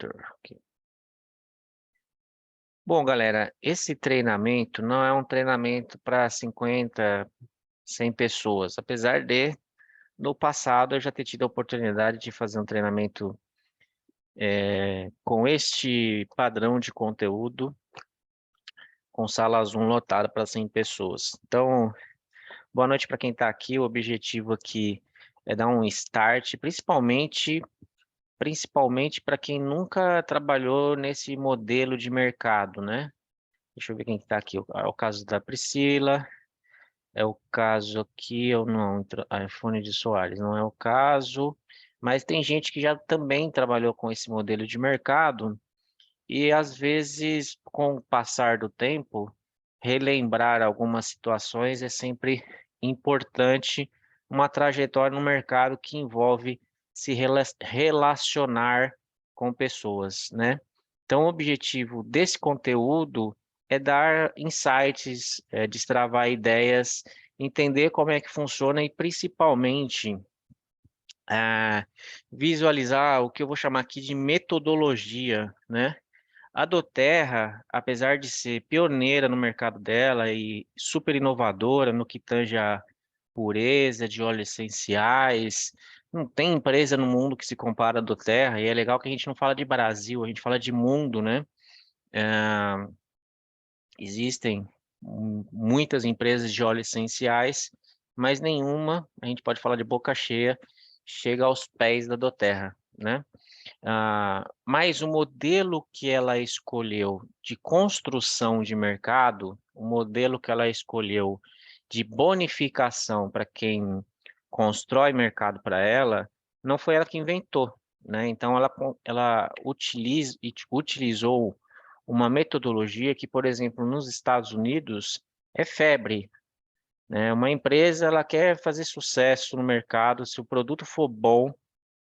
Enter. Ok. Bom, galera, esse treinamento não é um treinamento para 50, 100 pessoas, apesar de, no passado, eu já ter tido a oportunidade de fazer um treinamento com este padrão de conteúdo, com sala Zoom lotada para 100 pessoas. Então, boa noite para quem está aqui. O objetivo aqui é dar um start, principalmente para quem nunca trabalhou nesse modelo de mercado, né? Deixa eu ver quem está aqui. É o caso da Priscila. É o caso aqui, eu não, iPhone de Soares, não é o caso. Mas tem gente que já também trabalhou com esse modelo de mercado e às vezes, com o passar do tempo, relembrar algumas situações é sempre importante. Uma trajetória no mercado que envolve se relacionar com pessoas, né? Então, o objetivo desse conteúdo é dar insights, destravar ideias, entender como é que funciona e, principalmente, ah, visualizar o que eu vou chamar aqui de metodologia, né? A Doterra, apesar de ser pioneira no mercado dela e super inovadora no que tange a pureza de óleos essenciais, não tem empresa no mundo que se compara à Doterra, e é legal que a gente não fala de Brasil, a gente fala de mundo, né? Existem muitas empresas de óleos essenciais, mas nenhuma, a gente pode falar de boca cheia, chega aos pés da Doterra, né? Mas o modelo que ela escolheu de construção de mercado, o modelo que ela escolheu de bonificação para quem constrói mercado para ela, não foi ela que inventou, né? Então ela utilizou uma metodologia que, por exemplo, nos Estados Unidos é febre, né? Uma empresa ela quer fazer sucesso no mercado, se o produto for bom,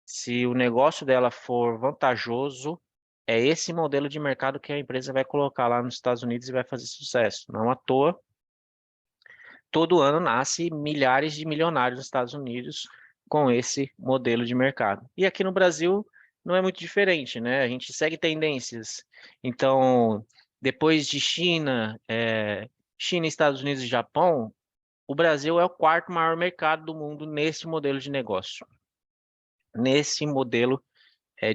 se o negócio dela for vantajoso, é esse modelo de mercado que a empresa vai colocar lá nos Estados Unidos e vai fazer sucesso. Não à toa, todo ano nasce milhares de milionários nos Estados Unidos com esse modelo de mercado. E aqui no Brasil não é muito diferente, né? A gente segue tendências. Então, depois de China, Estados Unidos e Japão, o Brasil é o quarto maior mercado do mundo nesse modelo de negócio, nesse modelo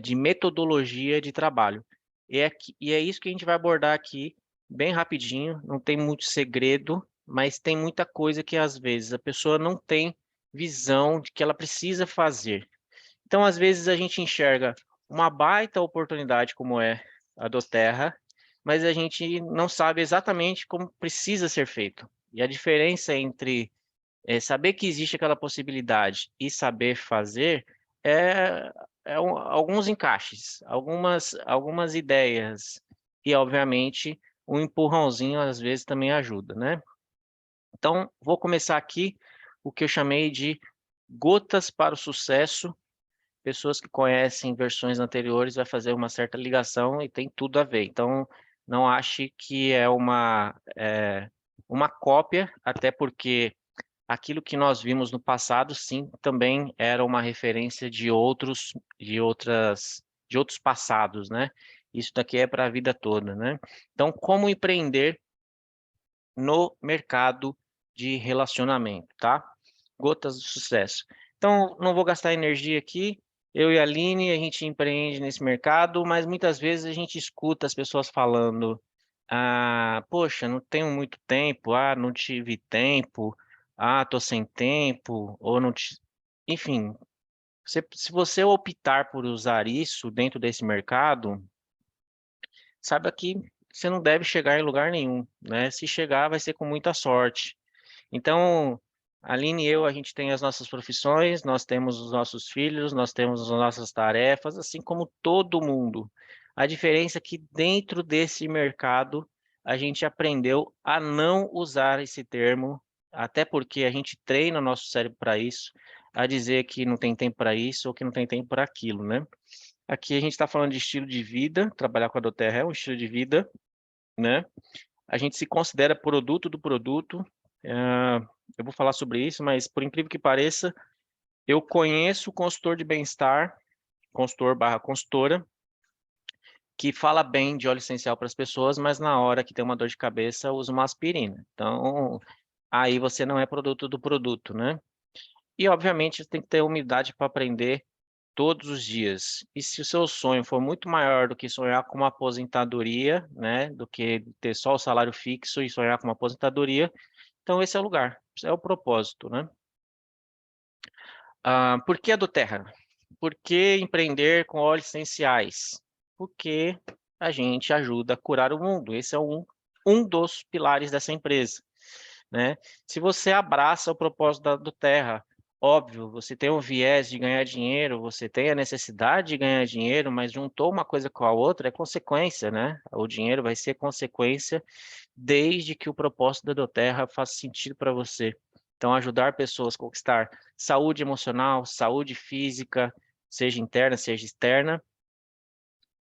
de metodologia de trabalho. E é isso que a gente vai abordar aqui bem rapidinho, não tem muito segredo, mas tem muita coisa que às vezes a pessoa não tem visão de que ela precisa fazer. Então, às vezes a gente enxerga uma baita oportunidade como é a do Terra, mas a gente não sabe exatamente como precisa ser feito. E a diferença entre saber que existe aquela possibilidade e saber fazer é, alguns encaixes, algumas ideias e, obviamente, um empurrãozinho às vezes também ajuda, né? Então, vou começar aqui o que eu chamei de gotas para o sucesso. Pessoas que conhecem versões anteriores vai fazer uma certa ligação e tem tudo a ver. Então, não ache que é uma cópia, até porque aquilo que nós vimos no passado, sim, também era uma referência de outros passados, né? Isso daqui é para a vida toda, né? Então, como empreender no mercado de relacionamento, tá? Gotas de sucesso. Então, não vou gastar energia aqui. Eu e a Aline, a gente empreende nesse mercado, mas muitas vezes a gente escuta as pessoas falando: poxa, não tenho muito tempo, não tive tempo, tô sem tempo, ou não te... Enfim, se você optar por usar isso dentro desse mercado, saiba que você não deve chegar em lugar nenhum, né? Se chegar, vai ser com muita sorte. Então, a Aline e eu, a gente tem as nossas profissões, nós temos os nossos filhos, nós temos as nossas tarefas, assim como todo mundo. A diferença é que dentro desse mercado, a gente aprendeu a não usar esse termo, até porque a gente treina o nosso cérebro para isso, a dizer que não tem tempo para isso ou que não tem tempo para aquilo, né? Aqui a gente está falando de estilo de vida, trabalhar com a Doterra é um estilo de vida, né? A gente se considera produto do produto. Eu vou falar sobre isso, mas por incrível que pareça, eu conheço consultor de bem-estar, consultor barra consultora, que fala bem de óleo essencial para as pessoas, mas na hora que tem uma dor de cabeça, usa uma aspirina. Então, aí você não é produto do produto, né? E, obviamente, tem que ter humildade para aprender todos os dias. E se o seu sonho for muito maior do que sonhar com uma aposentadoria, né, do que ter só o salário fixo e sonhar com uma aposentadoria, então esse é o lugar, esse é o propósito, né? Por que a do Terra? Por que empreender com óleos essenciais? Porque a gente ajuda a curar o mundo. Esse é um dos pilares dessa empresa, né? Se você abraça o propósito do Terra, óbvio, você tem o viés de ganhar dinheiro, você tem a necessidade de ganhar dinheiro, mas juntou uma coisa com a outra, é consequência, né? O dinheiro vai ser consequência desde que o propósito da doTERRA faça sentido para você. Então, ajudar pessoas a conquistar saúde emocional, saúde física, seja interna, seja externa,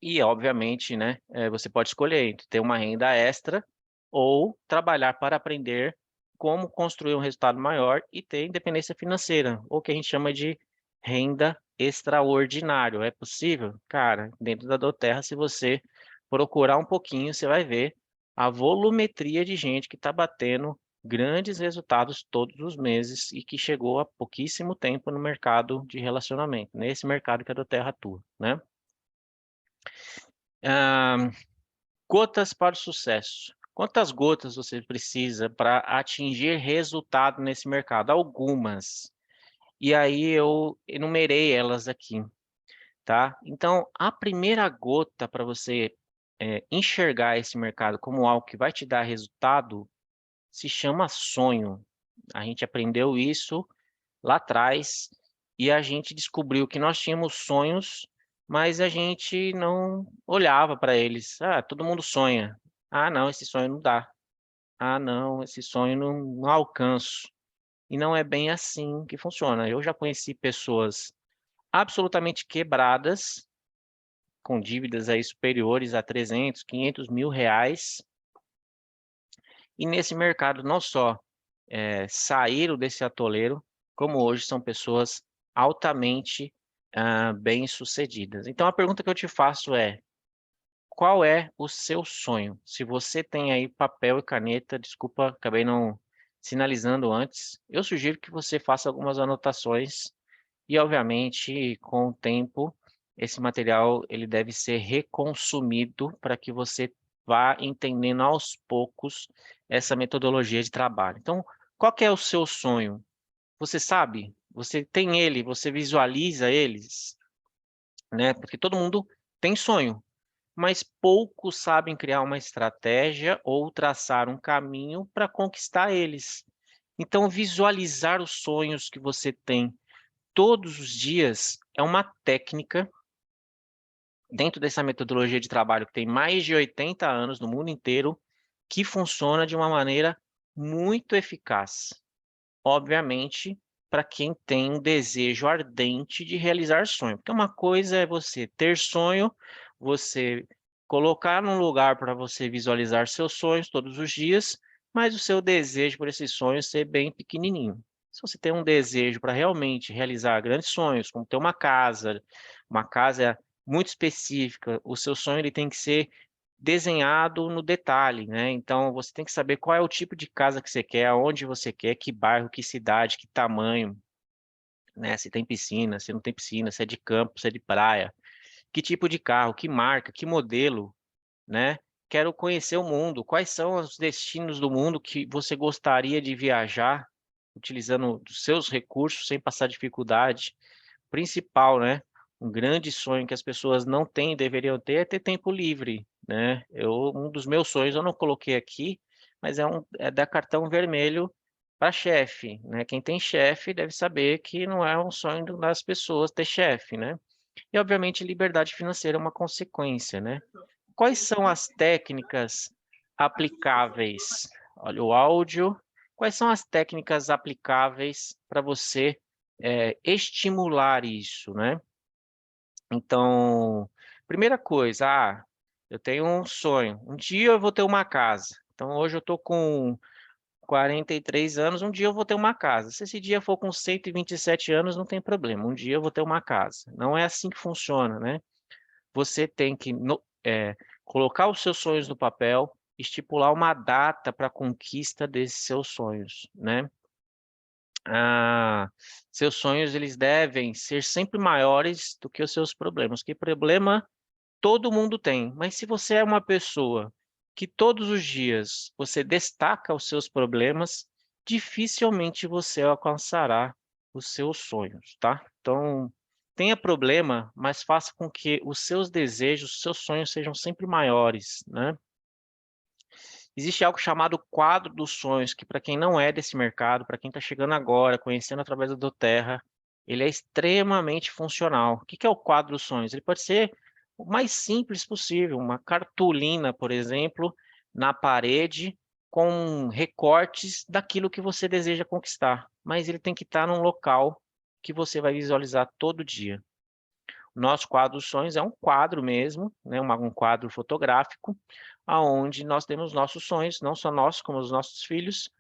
e, obviamente, né, você pode escolher entre ter uma renda extra ou trabalhar para aprender como construir um resultado maior e ter independência financeira, ou que a gente chama de renda extraordinário. É possível? Cara, dentro da doTERRA, se você procurar um pouquinho, você vai ver a volumetria de gente que está batendo grandes resultados todos os meses e que chegou há pouquíssimo tempo no mercado de relacionamento, nesse mercado que a doTERRA atua, né? Ah, gotas para o sucesso. Quantas gotas você precisa para atingir resultado nesse mercado? Algumas. E aí eu enumerei elas aqui, tá? Então, a primeira gota para você enxergar esse mercado como algo que vai te dar resultado se chama sonho. A gente aprendeu isso lá atrás e a gente descobriu que nós tínhamos sonhos, mas a gente não olhava para eles. Ah, todo mundo sonha. Ah, não, esse sonho não dá. Ah, não, esse sonho não alcanço. E não é bem assim que funciona. Eu já conheci pessoas absolutamente quebradas, com dívidas aí superiores a 300, 500 mil reais, e nesse mercado não só saíram desse atoleiro, como hoje são pessoas altamente bem-sucedidas. Então a pergunta que eu te faço é: qual é o seu sonho? Se você tem aí papel e caneta, desculpa, acabei não sinalizando antes, eu sugiro que você faça algumas anotações e, obviamente, com o tempo, esse material ele deve ser reconsumido para que você vá entendendo aos poucos essa metodologia de trabalho. Então, qual que é o seu sonho? Você sabe? Você tem ele? Você visualiza eles? Né? Porque todo mundo tem sonho, mas poucos sabem criar uma estratégia ou traçar um caminho para conquistar eles. Então, visualizar os sonhos que você tem todos os dias é uma técnica dentro dessa metodologia de trabalho que tem mais de 80 anos no mundo inteiro, que funciona de uma maneira muito eficaz. Obviamente, para quem tem um desejo ardente de realizar sonho. Porque uma coisa é você ter sonho, você colocar num lugar para você visualizar seus sonhos todos os dias, mas o seu desejo por esse sonho ser bem pequenininho. Se você tem um desejo para realmente realizar grandes sonhos, como ter uma casa muito específica, o seu sonho ele tem que ser desenhado no detalhe, né? Então você tem que saber qual é o tipo de casa que você quer, aonde você quer, que bairro, que cidade, que tamanho, né? Se tem piscina, se não tem piscina, se é de campo, se é de praia, que tipo de carro, que marca, que modelo, né? Quero conhecer o mundo. Quais são os destinos do mundo que você gostaria de viajar, utilizando os seus recursos sem passar dificuldade? Principal, né? Um grande sonho que as pessoas não têm e deveriam ter é ter tempo livre, né? Um dos meus sonhos eu não coloquei aqui, mas é dar cartão vermelho para chefe, né? Quem tem chefe deve saber que não é um sonho das pessoas ter chefe, né? E obviamente liberdade financeira é uma consequência, né? Quais são as técnicas aplicáveis? Olha o áudio. Quais são as técnicas aplicáveis para você estimular isso, né? Então, primeira coisa, eu tenho um sonho. Um dia eu vou ter uma casa. Então, hoje eu estou com 43 anos, um dia eu vou ter uma casa. Se esse dia for com 127 anos, não tem problema. Um dia eu vou ter uma casa. Não é assim que funciona, né? Você tem que colocar os seus sonhos no papel, estipular uma data para a conquista desses seus sonhos, né? Seus sonhos, eles devem ser sempre maiores do que os seus problemas, que problema todo mundo tem, mas se você é uma pessoa que todos os dias você destaca os seus problemas, dificilmente você alcançará os seus sonhos, tá? Então, tenha problema, mas faça com que os seus desejos, os seus sonhos sejam sempre maiores, né? Existe algo chamado quadro dos sonhos, que para quem não é desse mercado, para quem está chegando agora, conhecendo através do Terra, ele é extremamente funcional. O que que é o quadro dos sonhos? Ele pode ser o mais simples possível, uma cartolina, por exemplo, na parede, com recortes daquilo que você deseja conquistar. Mas ele tem que estar num local que você vai visualizar todo dia. O nosso quadro dos sonhos é um quadro mesmo, né, um quadro fotográfico, aonde nós temos nossos sonhos, não só nós, como os nossos filhos,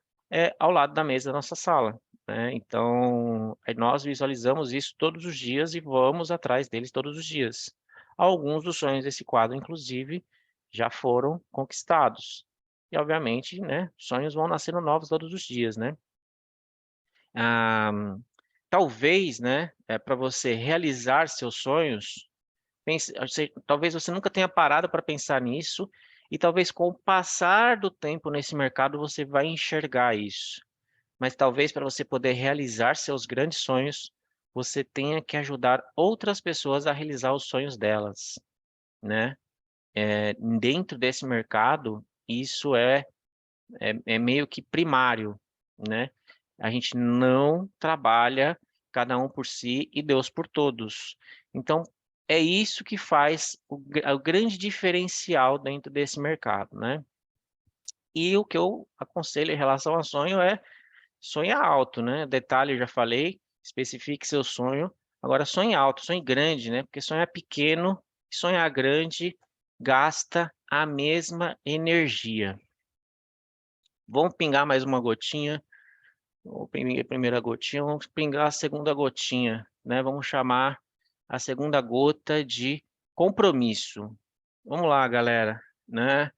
ao lado da mesa da nossa sala, né? Então, nós visualizamos isso todos os dias e vamos atrás deles todos os dias. Alguns dos sonhos desse quadro, inclusive, já foram conquistados. E, obviamente, né, sonhos vão nascendo novos todos os dias, né? Ah, talvez, né, para você realizar seus sonhos, talvez você nunca tenha parado para pensar nisso, e talvez com o passar do tempo nesse mercado você vai enxergar isso. Mas talvez para você poder realizar seus grandes sonhos, você tenha que ajudar outras pessoas a realizar os sonhos delas, né? Dentro desse mercado, isso é meio que primário, né? A gente não trabalha cada um por si e Deus por todos. Então, é isso que faz o grande diferencial dentro desse mercado, né? E o que eu aconselho em relação ao sonho é sonhar alto, né? Detalhe, eu já falei, especifique seu sonho. Agora, sonhe alto, sonhe grande, né? Porque sonhar pequeno e sonhar grande gasta a mesma energia. Vamos pingar mais uma gotinha. Vou pingar a primeira gotinha, vamos pingar a segunda gotinha, né? Vamos chamar a segunda gota de compromisso. Vamos lá, galera, né?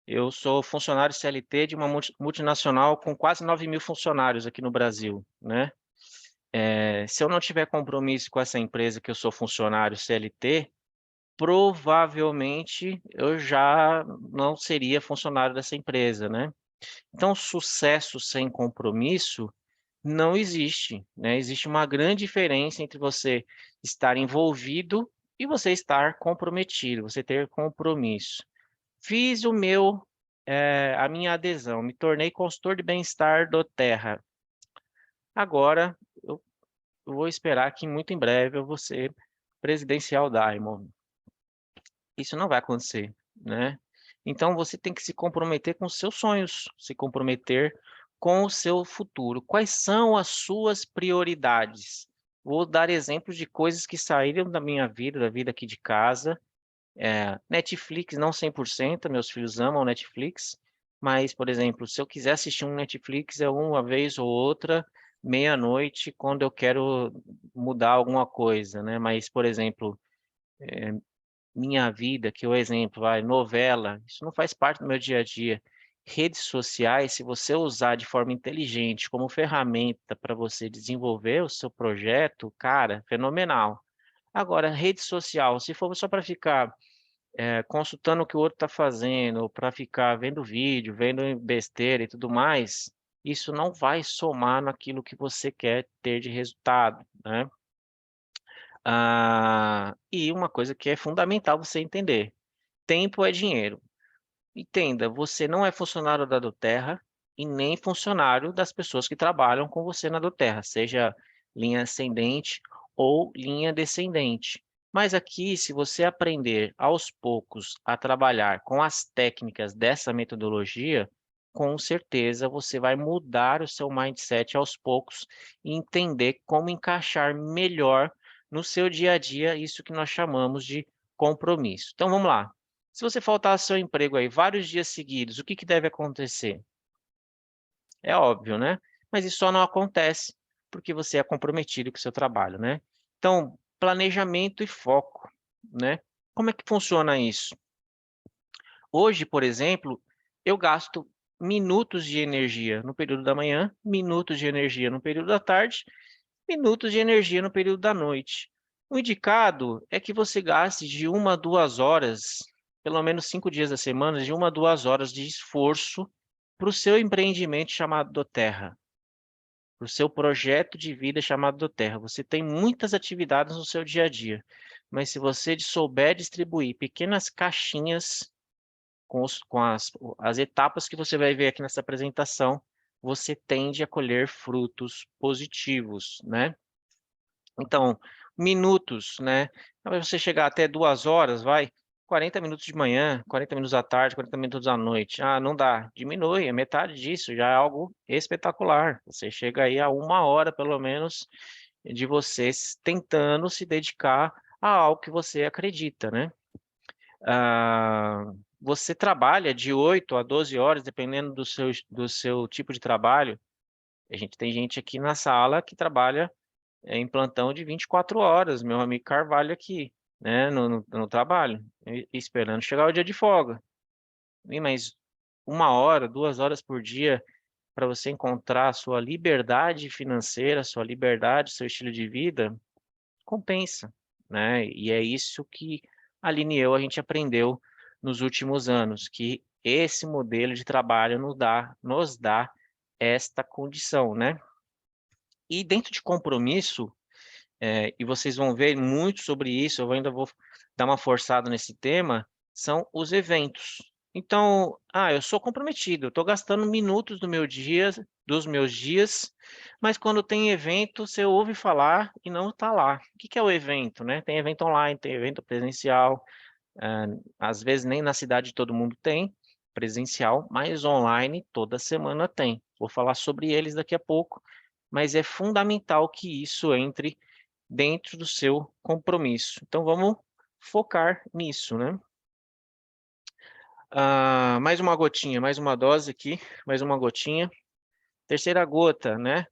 Eu sou funcionário CLT de uma multinacional com quase 9.000 funcionários aqui no Brasil, né? Se eu não tiver compromisso com essa empresa que eu sou funcionário CLT, provavelmente eu já não seria funcionário dessa empresa, né? Então, sucesso sem compromisso não existe, né? Existe uma grande diferença entre você estar envolvido e você estar comprometido, você ter compromisso. Fiz a minha adesão, me tornei consultor de bem-estar do Terra. Agora, eu vou esperar que muito em breve eu vou ser presidencial Diamond. Isso não vai acontecer, né? Então você tem que se comprometer com os seus sonhos, se comprometer com o seu futuro. Quais são as suas prioridades? Vou dar exemplos de coisas que saíram da minha vida, da vida aqui de casa. Netflix, não 100%, meus filhos amam Netflix, mas, por exemplo, se eu quiser assistir um Netflix, é uma vez ou outra, meia-noite, quando eu quero mudar alguma coisa, né? Mas, por exemplo, minha vida, que é o exemplo, novela, isso não faz parte do meu dia a dia. Redes sociais, se você usar de forma inteligente como ferramenta para você desenvolver o seu projeto, cara, fenomenal. Agora, rede social, se for só para ficar consultando o que o outro está fazendo, para ficar vendo vídeo, vendo besteira e tudo mais, isso não vai somar naquilo que você quer ter de resultado, né? E uma coisa que é fundamental você entender: tempo é dinheiro. Entenda, você não é funcionário da Doterra e nem funcionário das pessoas que trabalham com você na Doterra, seja linha ascendente ou linha descendente. Mas aqui, se você aprender aos poucos a trabalhar com as técnicas dessa metodologia, com certeza você vai mudar o seu mindset aos poucos e entender como encaixar melhor no seu dia a dia isso que nós chamamos de compromisso. Então vamos lá. Se você faltar ao seu emprego aí vários dias seguidos, o que que deve acontecer? É óbvio, né? Mas isso só não acontece porque você é comprometido com o seu trabalho, né? Então, planejamento e foco, né? Como é que funciona isso? Hoje, por exemplo, eu gasto minutos de energia no período da manhã, minutos de energia no período da tarde, minutos de energia no período da noite. O indicado é que você gaste de 1 a 2 horas, pelo menos 5 dias da semana, de 1 a 2 horas de esforço para o seu empreendimento chamado doTERRA, para o seu projeto de vida chamado doTERRA. Você tem muitas atividades no seu dia a dia, mas se você souber distribuir pequenas caixinhas com as etapas que você vai ver aqui nessa apresentação, você tende a colher frutos positivos, né? Então, minutos, né? Para você chegar até 2 horas, vai, 40 minutos de manhã, 40 minutos à tarde, 40 minutos à noite. Ah, não dá, diminui, é metade disso, já é algo espetacular. Você chega aí a 1 hora, pelo menos, de você tentando se dedicar a algo que você acredita, né? Ah, você trabalha de 8 a 12 horas, dependendo do seu tipo de trabalho. A gente tem gente aqui na sala que trabalha em plantão de 24 horas, meu amigo Carvalho aqui, né, no trabalho, esperando chegar o dia de folga. Mas 1 hora, 2 horas por dia para você encontrar a sua liberdade financeira, sua liberdade, seu estilo de vida, compensa, né? E é isso que a Lineo a gente aprendeu nos últimos anos, que esse modelo de trabalho nos dá esta condição, né? E dentro de compromisso, e vocês vão ver muito sobre isso, eu ainda vou dar uma forçada nesse tema, são os eventos. Então, eu sou comprometido, eu estou gastando minutos dos meus dias, mas quando tem evento, você ouve falar e não está lá. O que que é o evento, né? Tem evento online, tem evento presencial, às vezes nem na cidade todo mundo tem presencial, mas online toda semana tem. Vou falar sobre eles daqui a pouco, mas é fundamental que isso entre dentro do seu compromisso. Então vamos focar nisso, né? Mais uma gotinha, mais uma dose aqui, mais uma gotinha. Terceira gota, né?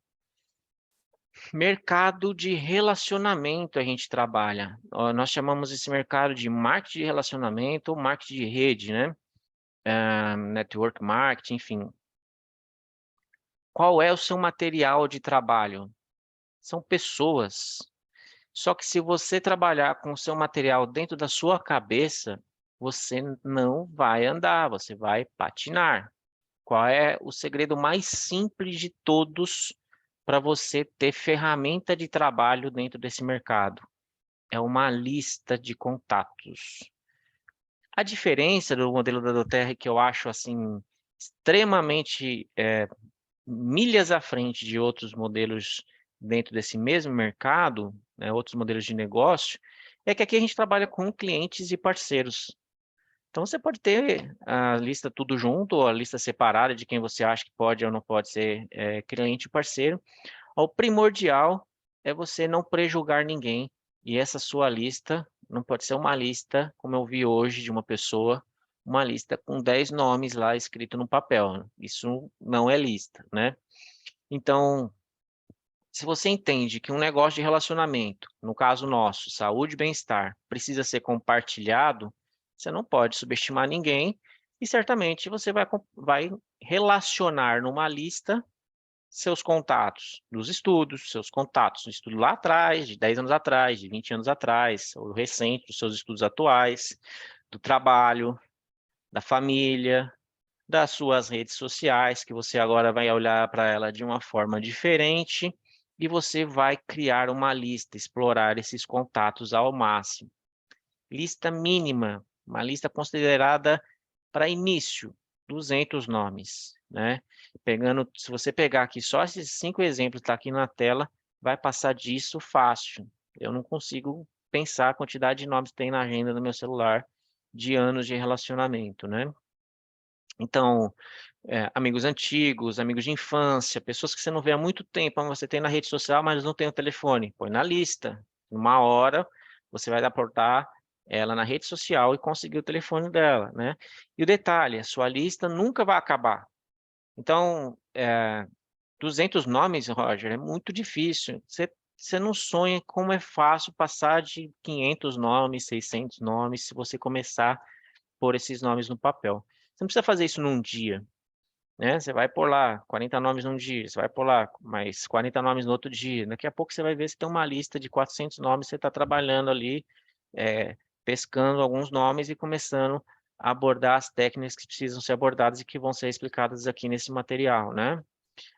Mercado de relacionamento a gente trabalha. Nós chamamos esse mercado de marketing de relacionamento ou marketing de rede, né? Network marketing, enfim. Qual é o seu material de trabalho? São pessoas. Só que se você trabalhar com o seu material dentro da sua cabeça, você não vai andar, você vai patinar. Qual é o segredo mais simples de todos para você ter ferramenta de trabalho dentro desse mercado? É uma lista de contatos. A diferença do modelo da doTERRA, que eu acho assim extremamente milhas à frente de outros modelos dentro desse mesmo mercado, né, outros modelos de negócio, é que aqui a gente trabalha com clientes e parceiros. Então você pode ter a lista tudo junto, ou a lista separada de quem você acha que pode ou não pode ser cliente e parceiro. O primordial é você não prejulgar ninguém, e essa sua lista não pode ser uma lista, como eu vi hoje, de uma pessoa, uma lista com 10 nomes lá escrito no papel. Isso não é lista, né? Então, se você entende que um negócio de relacionamento, no caso nosso, saúde e bem-estar, precisa ser compartilhado, você não pode subestimar ninguém e certamente você vai relacionar numa lista seus contatos dos estudos, seus contatos do estudo lá atrás, de 10 anos atrás, de 20 anos atrás, ou recente, dos seus estudos atuais, do trabalho, da família, das suas redes sociais, que você agora vai olhar para ela de uma forma diferente e você vai criar uma lista, explorar esses contatos ao máximo. Lista mínima, uma lista considerada para início, 200 nomes, né? Se você pegar aqui só esses 5 exemplos que tá aqui na tela, vai passar disso fácil. Eu não consigo pensar a quantidade de nomes que tem na agenda do meu celular de anos de relacionamento, né? Então, amigos antigos, amigos de infância, pessoas que você não vê há muito tempo, mas você tem na rede social, mas não tem o telefone. Põe na lista. Uma hora você vai aportar ela na rede social e conseguir o telefone dela, né? E o detalhe, a sua lista nunca vai acabar. Então, 200 nomes, Roger, é muito difícil. Você não sonha como é fácil passar de 500 nomes, 600 nomes, se você começar pôr esses nomes no papel. Você não precisa fazer isso num dia, né? Você vai pôr lá 40 nomes num dia, você vai pôr lá mais 40 nomes no outro dia. Daqui a pouco você vai ver se tem uma lista de 400 nomes, você está trabalhando ali, pescando alguns nomes e começando a abordar as técnicas que precisam ser abordadas e que vão ser explicadas aqui nesse material, né?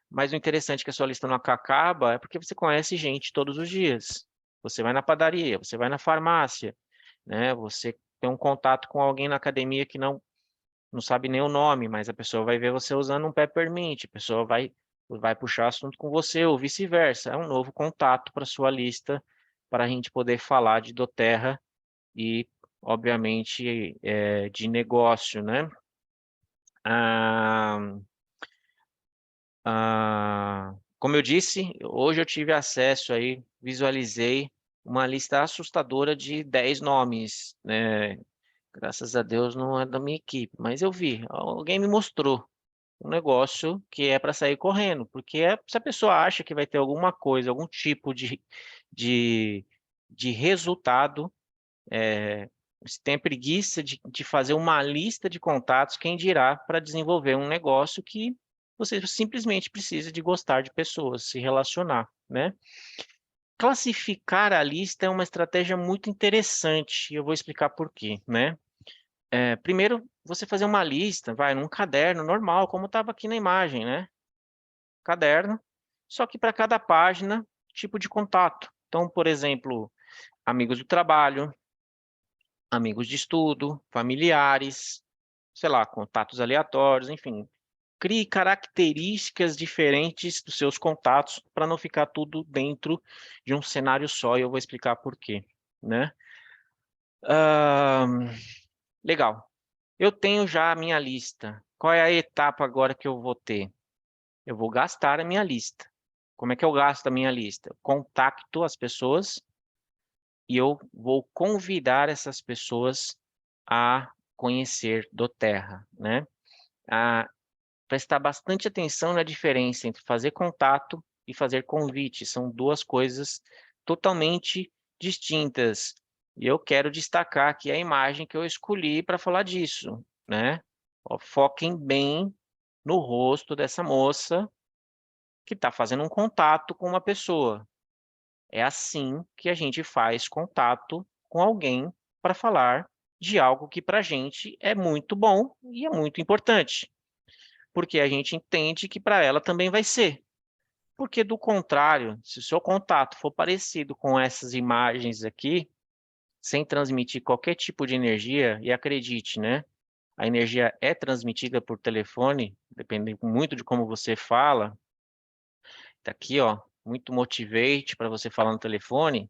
Mas o interessante é que a sua lista não acaba é porque você conhece gente todos os dias. Você vai na padaria, você vai na farmácia, né? Você tem um contato com alguém na academia que não sabe nem o nome, mas a pessoa vai ver você usando um peppermint, a pessoa vai puxar assunto com você ou vice-versa. É um novo contato para sua lista para a gente poder falar de doTERRA e, obviamente, de negócio, né? Ah, como eu disse, hoje eu tive acesso aí, visualizei uma lista assustadora de 10 nomes, né? Graças a Deus não é da minha equipe, mas eu vi, alguém me mostrou um negócio que é para sair correndo, porque se a pessoa acha que vai ter alguma coisa, algum tipo de, de resultado, se tem preguiça de fazer uma lista de contatos, quem dirá para desenvolver um negócio que você simplesmente precisa de gostar de pessoas, se relacionar, né? Classificar a lista é uma estratégia muito interessante, e eu vou explicar por quê, né? Primeiro, você fazer uma lista, vai, num caderno normal, como estava aqui na imagem, né? Caderno, só que para cada página, tipo de contato. Então, por exemplo, amigos do trabalho, amigos de estudo, familiares, sei lá, contatos aleatórios, enfim. Crie características diferentes dos seus contatos para não ficar tudo dentro de um cenário só, e eu vou explicar por quê, né? Legal. Eu tenho já a minha lista. Qual é a etapa agora que eu vou ter? Eu vou gastar a minha lista. Como é que eu gasto a minha lista? Eu contacto as pessoas e eu vou convidar essas pessoas a conhecer doTERRA, né? A prestar bastante atenção na diferença entre fazer contato e fazer convite. São duas coisas totalmente distintas. E eu quero destacar aqui a imagem que eu escolhi para falar disso, né? Ó, foquem bem no rosto dessa moça que está fazendo um contato com uma pessoa. É assim que a gente faz contato com alguém para falar de algo que para a gente é muito bom e é muito importante, porque a gente entende que para ela também vai ser. Porque do contrário, se o seu contato for parecido com essas imagens aqui, sem transmitir qualquer tipo de energia, e acredite, né? A energia é transmitida por telefone, dependendo muito de como você fala. Tá aqui, ó, muito motivate para você falar no telefone.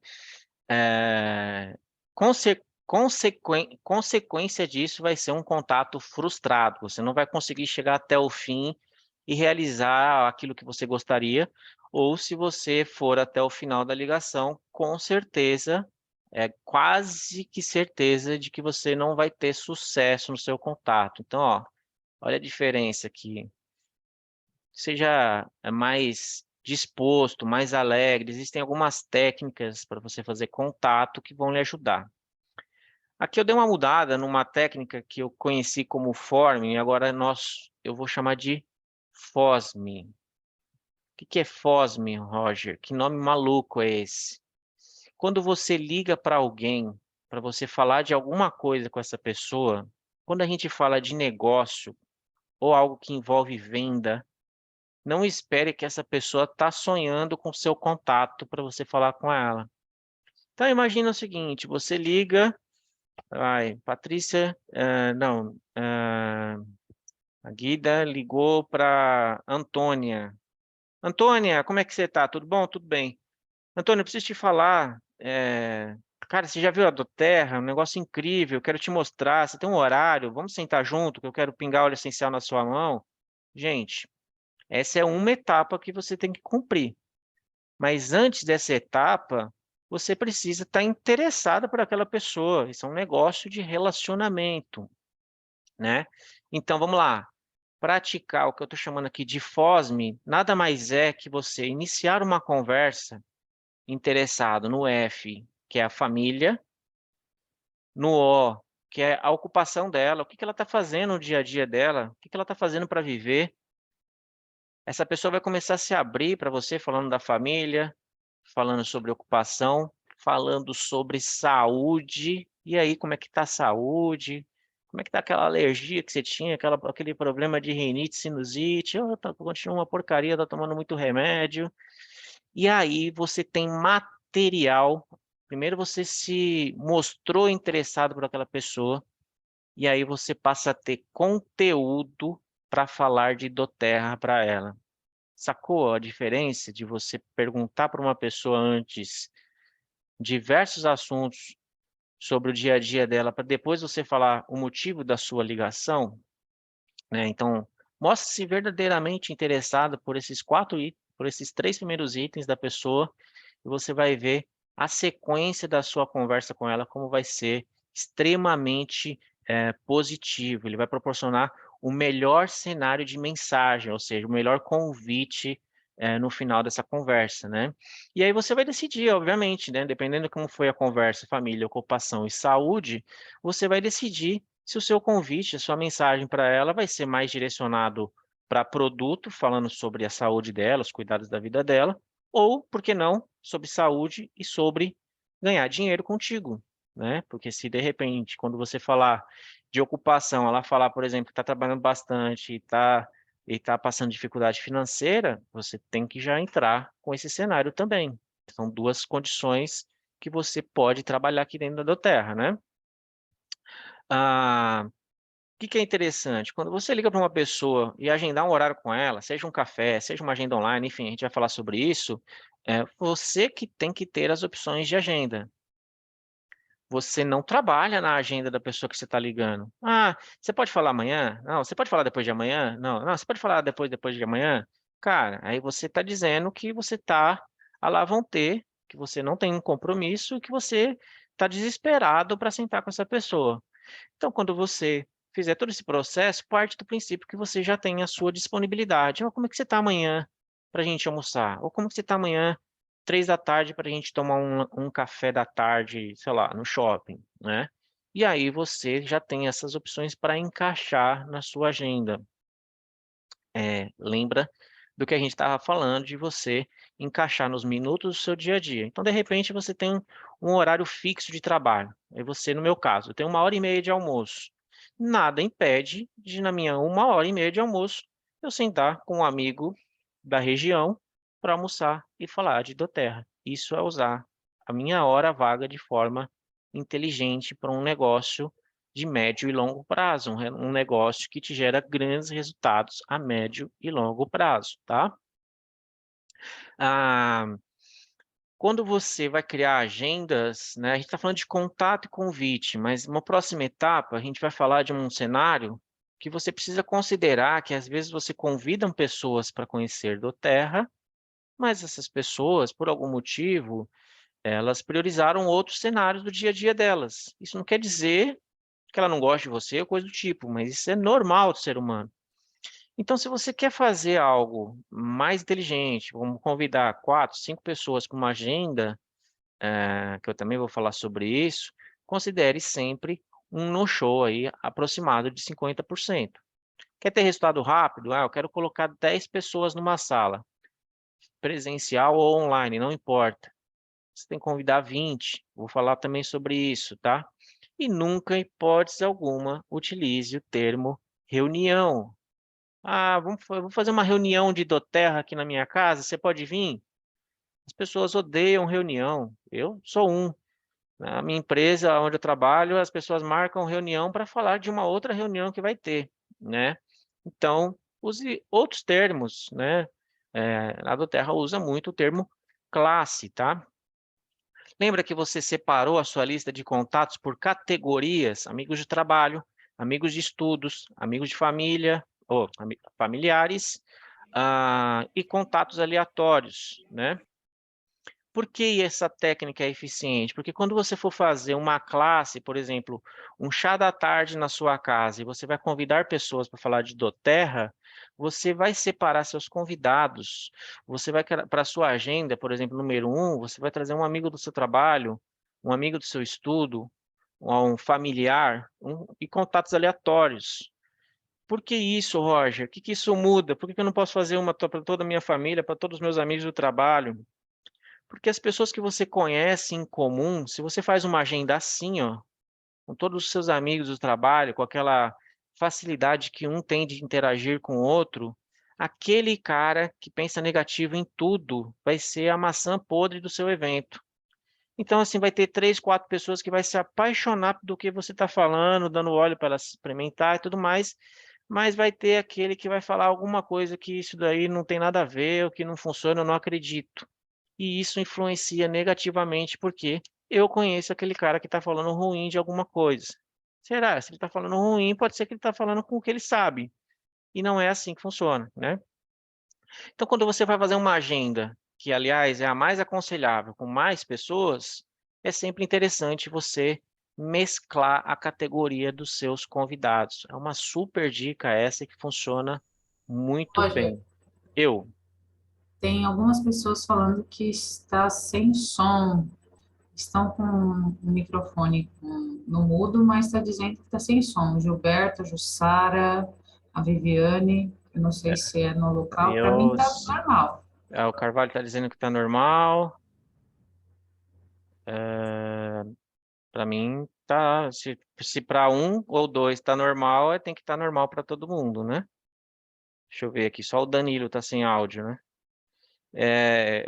Consequência disso vai ser um contato frustrado. Você não vai conseguir chegar até o fim e realizar aquilo que você gostaria, ou se você for até o final da ligação, com certeza, é quase que certeza de que você não vai ter sucesso no seu contato. Então, ó, olha a diferença aqui. Seja mais disposto, mais alegre. Existem algumas técnicas para você fazer contato que vão lhe ajudar. Aqui eu dei uma mudada numa técnica que eu conheci como Form, e agora eu vou chamar de FOSM. O que é FOSM, Roger? Que nome maluco é esse? Quando você liga para alguém, para você falar de alguma coisa com essa pessoa, quando a gente fala de negócio ou algo que envolve venda, não espere que essa pessoa está sonhando com seu contato para você falar com ela. Então imagina o seguinte, você liga, Patrícia, não, a Guida ligou para Antônia. Antônia, como é que você está? Tudo bom? Tudo bem. Antônia, eu preciso te falar, cara, você já viu a doTERRA? Um negócio incrível, eu quero te mostrar, você tem um horário, vamos sentar junto, que eu quero pingar óleo essencial na sua mão. Gente, essa é uma etapa que você tem que cumprir. Mas antes dessa etapa, você precisa estar interessada por aquela pessoa. Isso é um negócio de relacionamento, né? Então, vamos lá. Praticar o que eu estou chamando aqui de FOSM nada mais é que você iniciar uma conversa interessado no F, que é a família, no O, que é a ocupação dela, o que que ela está fazendo no dia a dia dela, o que que ela está fazendo para viver. Essa pessoa vai começar a se abrir para você, falando da família, falando sobre ocupação, falando sobre saúde. E aí, como é que está a saúde? Como é que está aquela alergia que você tinha, aquele problema de rinite, sinusite? Oh, continua uma porcaria, tá tomando muito remédio. E aí você tem material. Primeiro você se mostrou interessado por aquela pessoa, e aí você passa a ter conteúdo para falar de doTERRA para ela. Sacou a diferença de você perguntar para uma pessoa antes diversos assuntos sobre o dia a dia dela, para depois você falar o motivo da sua ligação, né? Então, mostre-se verdadeiramente interessado por por esses 3 primeiros itens da pessoa, e você vai ver a sequência da sua conversa com ela, como vai ser extremamente positivo. Ele vai proporcionar o melhor cenário de mensagem, ou seja, o melhor convite no final dessa conversa, né? E aí você vai decidir, obviamente, né? Dependendo de como foi a conversa, família, ocupação e saúde, você vai decidir se o seu convite, a sua mensagem para ela vai ser mais direcionado para produto, falando sobre a saúde dela, os cuidados da vida dela, ou, por que não, sobre saúde e sobre ganhar dinheiro contigo, né? Porque se de repente, quando você falar de ocupação, ela falar, por exemplo, que está trabalhando bastante e tá passando dificuldade financeira, você tem que já entrar com esse cenário também. São 2 condições que você pode trabalhar aqui dentro da doTERRA, né? O que é interessante? Quando você liga para uma pessoa e agendar um horário com ela, seja um café, seja uma agenda online, enfim, a gente vai falar sobre isso, é você que tem que ter as opções de agenda. Você não trabalha na agenda da pessoa que você está ligando. Ah, você pode falar amanhã? Não, você pode falar depois de amanhã? Não, não, você pode falar depois de amanhã? Cara, aí você está dizendo que você está a lá vão ter, que você não tem um compromisso, que você está desesperado para sentar com essa pessoa. Então, quando você fizer todo esse processo, parte do princípio que você já tem a sua disponibilidade. "Oh, como é que você está amanhã para a gente almoçar? Ou como que você está amanhã, 3 da tarde, para a gente tomar um café da tarde, sei lá, no shopping, né? E aí você já tem essas opções para encaixar na sua agenda. Lembra do que a gente estava falando de você encaixar nos minutos do seu dia a dia. Então, de repente, você tem um horário fixo de trabalho. Aí você, no meu caso, eu tenho 1h30 de almoço. Nada impede de, na minha 1h30 de almoço, eu sentar com um amigo da região para almoçar e falar de doTERRA. Isso é usar a minha hora vaga de forma inteligente para um negócio de médio e longo prazo, um negócio que te gera grandes resultados a médio e longo prazo, tá? Ah, quando você vai criar agendas, né, a gente está falando de contato e convite, mas uma próxima etapa, a gente vai falar de um cenário que você precisa considerar que às vezes você convida pessoas para conhecer doTERRA, mas essas pessoas, por algum motivo, elas priorizaram outros cenários do dia a dia delas. Isso não quer dizer que ela não gosta de você ou coisa do tipo, mas isso é normal do ser humano. Então, se você quer fazer algo mais inteligente, vamos convidar 4, 5 pessoas para uma agenda, que eu também vou falar sobre isso, considere sempre um no-show aí aproximado de 50%. Quer ter resultado rápido? Eu quero colocar 10 pessoas numa sala, presencial ou online, não importa. Você tem que convidar 20, vou falar também sobre isso, tá? E nunca, em hipótese alguma, utilize o termo reunião. Ah, vamos fazer uma reunião de doTERRA aqui na minha casa, você pode vir? As pessoas odeiam reunião, eu sou um. Na minha empresa, onde eu trabalho, as pessoas marcam reunião para falar de uma outra reunião que vai ter, né? Então, use outros termos, né? A doTERRA usa muito o termo classe, tá? Lembra que você separou a sua lista de contatos por categorias? Amigos de trabalho, amigos de estudos, amigos de família, ou familiares, e contatos aleatórios, né? Por que essa técnica é eficiente? Porque quando você for fazer uma classe, por exemplo, um chá da tarde na sua casa, e você vai convidar pessoas para falar de doTERRA, você vai separar seus convidados. Você vai, para a sua agenda, por exemplo, número 1, você vai trazer um amigo do seu trabalho, um amigo do seu estudo, um familiar e contatos aleatórios. Por que isso, Roger? O que que isso muda? Por que que eu não posso fazer uma para toda a minha família, para todos os meus amigos do trabalho? Porque as pessoas que você conhece em comum, se você faz uma agenda assim, ó, com todos os seus amigos do trabalho, com aquela facilidade que um tem de interagir com o outro, aquele cara que pensa negativo em tudo vai ser a maçã podre do seu evento. Então, assim, vai ter 3, 4 pessoas que vai se apaixonar do que você está falando, dando óleo para ela experimentar e tudo mais, mas vai ter aquele que vai falar alguma coisa que isso daí não tem nada a ver, ou que não funciona, eu não acredito. E isso influencia negativamente, porque eu conheço aquele cara que está falando ruim de alguma coisa. Será? Se ele está falando ruim, pode ser que ele está falando com o que ele sabe. E não é assim que funciona, né? Então, quando você vai fazer uma agenda, que aliás é a mais aconselhável, com mais pessoas, é sempre interessante você mesclar a categoria dos seus convidados. É uma super dica essa que funciona muito Roger, bem. Eu, tem algumas pessoas falando que está sem som, estão com o microfone no mudo, mas está dizendo que está sem som. Gilberto, Jussara, a Viviane, eu não sei se é no local, para mim eu, está normal. o Carvalho está dizendo que está normal. Para mim, tá. Se para um ou dois está normal, tem que estar normal para todo mundo, né? Deixa eu ver aqui. Só o Danilo está sem áudio, né?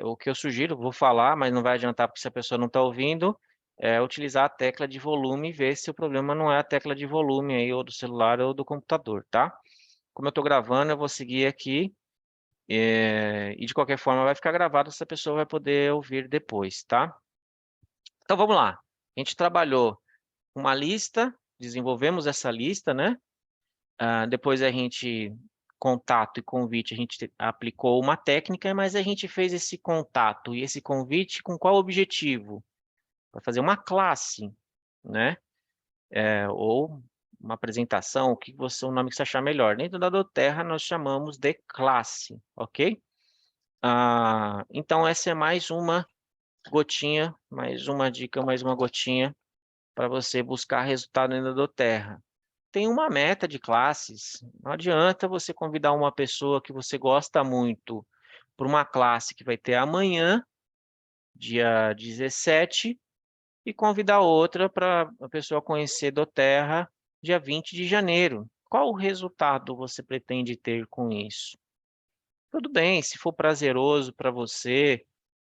O que eu sugiro, vou falar, mas não vai adiantar porque se a pessoa não está ouvindo, é utilizar a tecla de volume e ver se o problema não é a tecla de volume aí, ou do celular ou do computador, tá? Como eu estou gravando, eu vou seguir aqui, e de qualquer forma vai ficar gravado, essa pessoa vai poder ouvir depois, tá? Então vamos lá. A gente trabalhou uma lista, desenvolvemos essa lista, né? Depois a gente, contato e convite, a gente aplicou uma técnica, mas a gente fez esse contato e esse convite com qual objetivo? Para fazer uma classe, né? Ou uma apresentação, o nome que você achar melhor. Dentro da Doterra nós chamamos de classe, ok? Então essa é mais uma gotinha, mais uma dica, mais uma gotinha para você buscar resultado dentro da Doterra. Tem uma meta de classes. Não adianta você convidar uma pessoa que você gosta muito para uma classe que vai ter amanhã, dia 17, e convidar outra para a pessoa conhecer Doterra dia 20 de janeiro. Qual o resultado você pretende ter com isso? Tudo bem, se for prazeroso para você,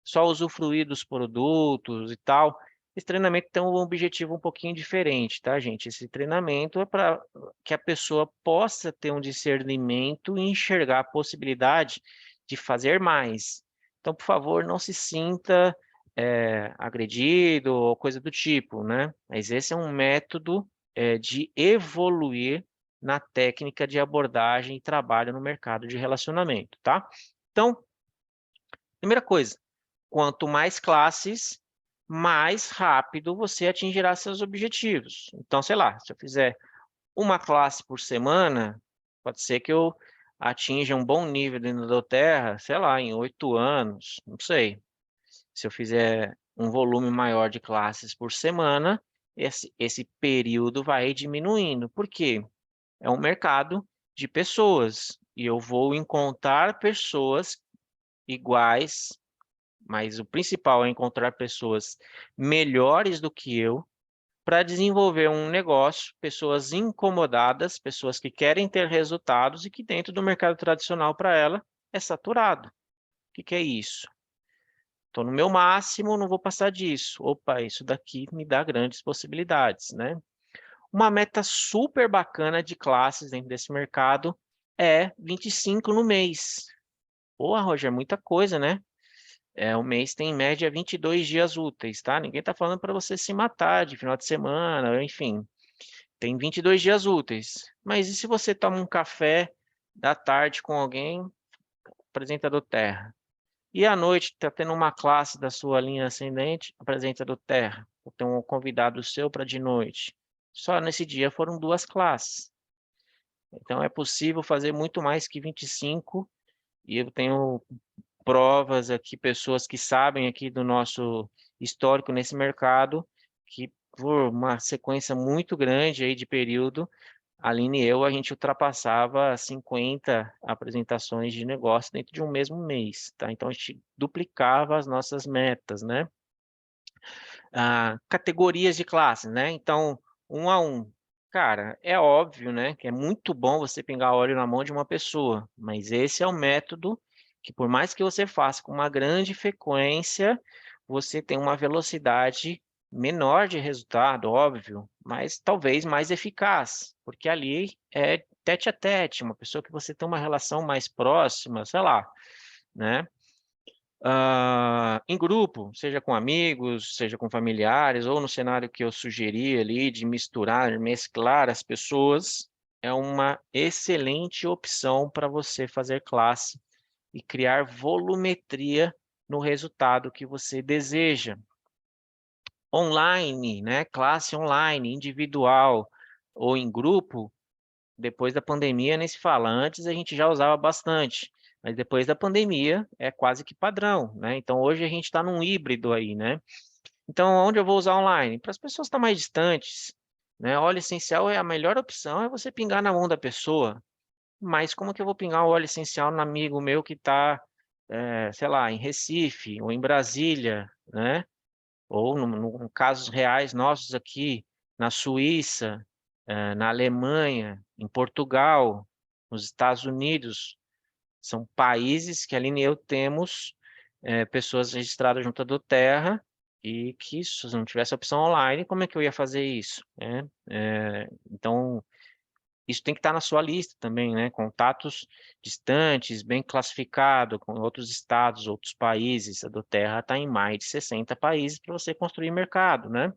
só usufruir dos produtos e tal. Esse treinamento tem um objetivo um pouquinho diferente, tá, gente? Esse treinamento é para que a pessoa possa ter um discernimento e enxergar a possibilidade de fazer mais. Então, por favor, não se sinta agredido ou coisa do tipo, né? Mas esse é um método de evoluir na técnica de abordagem e trabalho no mercado de relacionamento, tá? Então, primeira coisa, quanto mais classes, mais rápido você atingirá seus objetivos. Então, sei lá, se eu fizer uma classe por semana, pode ser que eu atinja um bom nível dentro da Terra, sei lá, em 8 anos, não sei. Se eu fizer um volume maior de classes por semana, esse período vai diminuindo. Por quê? É um mercado de pessoas e eu vou encontrar pessoas iguais, mas o principal é encontrar pessoas melhores do que eu para desenvolver um negócio, pessoas incomodadas, pessoas que querem ter resultados e que dentro do mercado tradicional para ela é saturado. O que que é isso? Estou no meu máximo, não vou passar disso. Opa, isso daqui me dá grandes possibilidades, né? Uma meta super bacana de classes dentro desse mercado é 25 no mês. Pô, Roger, é muita coisa, né? O mês tem em média 22 dias úteis, tá? Ninguém está falando para você se matar de final de semana, enfim. Tem 22 dias úteis. Mas e se você toma um café da tarde com alguém, apresentador Terra? E à noite está tendo uma classe da sua linha ascendente, apresentador Terra? Ou tem um convidado seu para de noite? Só nesse dia foram 2 classes. Então é possível fazer muito mais que 25, e eu tenho provas aqui, pessoas que sabem aqui do nosso histórico nesse mercado, que por uma sequência muito grande aí de período, a Aline e eu, a gente ultrapassava 50 apresentações de negócio dentro de um mesmo mês, tá? Então, a gente duplicava as nossas metas, né? Categorias de classes, né? Então, um a um. Cara, é óbvio, né, que é muito bom você pingar óleo na mão de uma pessoa, mas esse é o método que, por mais que você faça com uma grande frequência, você tem uma velocidade menor de resultado, óbvio, mas talvez mais eficaz, porque ali é tete a tete, uma pessoa que você tem uma relação mais próxima, sei lá, né? Em grupo, seja com amigos, seja com familiares, ou no cenário que eu sugeri ali de misturar, mesclar as pessoas, é uma excelente opção para você fazer classe e criar volumetria no resultado que você deseja. Online, né? Classe online, individual ou em grupo, depois da pandemia nem se fala. Antes a gente já usava bastante, mas depois da pandemia é quase que padrão, né? Então hoje a gente está num híbrido aí, né? Então onde eu vou usar online? Para as pessoas que estão mais distantes, né? Óleo essencial é a melhor opção, é você pingar na mão da pessoa. Mas como que eu vou pingar o óleo essencial no amigo meu que está, sei lá, em Recife ou em Brasília, né? Ou no casos reais nossos aqui na Suíça, na Alemanha, em Portugal, nos Estados Unidos, são países que a Aline e eu temos pessoas registradas junto à do Terra e que se não tivesse opção online, como é que eu ia fazer isso, né? Então, isso tem que estar na sua lista também, né? Contatos distantes, bem classificado, com outros estados, outros países. A do Terra está em mais de 60 países para você construir mercado, né?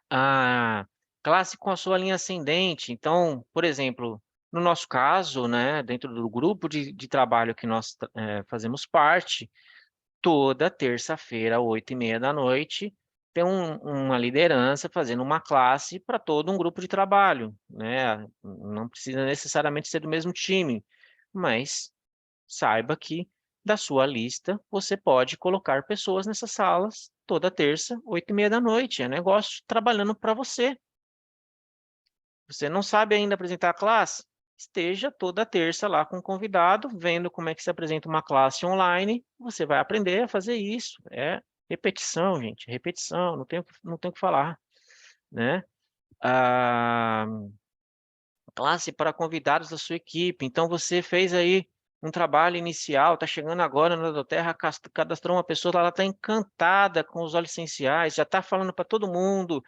A classe com a sua linha ascendente. Então, por exemplo, no nosso caso, né, dentro do grupo de trabalho que nós fazemos parte, toda terça-feira, 8h30 da noite, tem uma liderança fazendo uma classe para todo um grupo de trabalho, né? Não precisa necessariamente ser do mesmo time, mas saiba que da sua lista você pode colocar pessoas nessas salas toda terça, 8h30 da noite. É negócio trabalhando para você. Você não sabe ainda apresentar a classe? Esteja toda terça lá com o convidado, vendo como é que se apresenta uma classe online. Você vai aprender a fazer isso. É repetição, gente, repetição, não tem o que falar, né? Ah, classe para convidados da sua equipe. Então, você fez aí um trabalho inicial, está chegando agora na Doterra, cadastrou uma pessoa, ela está encantada com os óleos essenciais, já está falando para todo mundo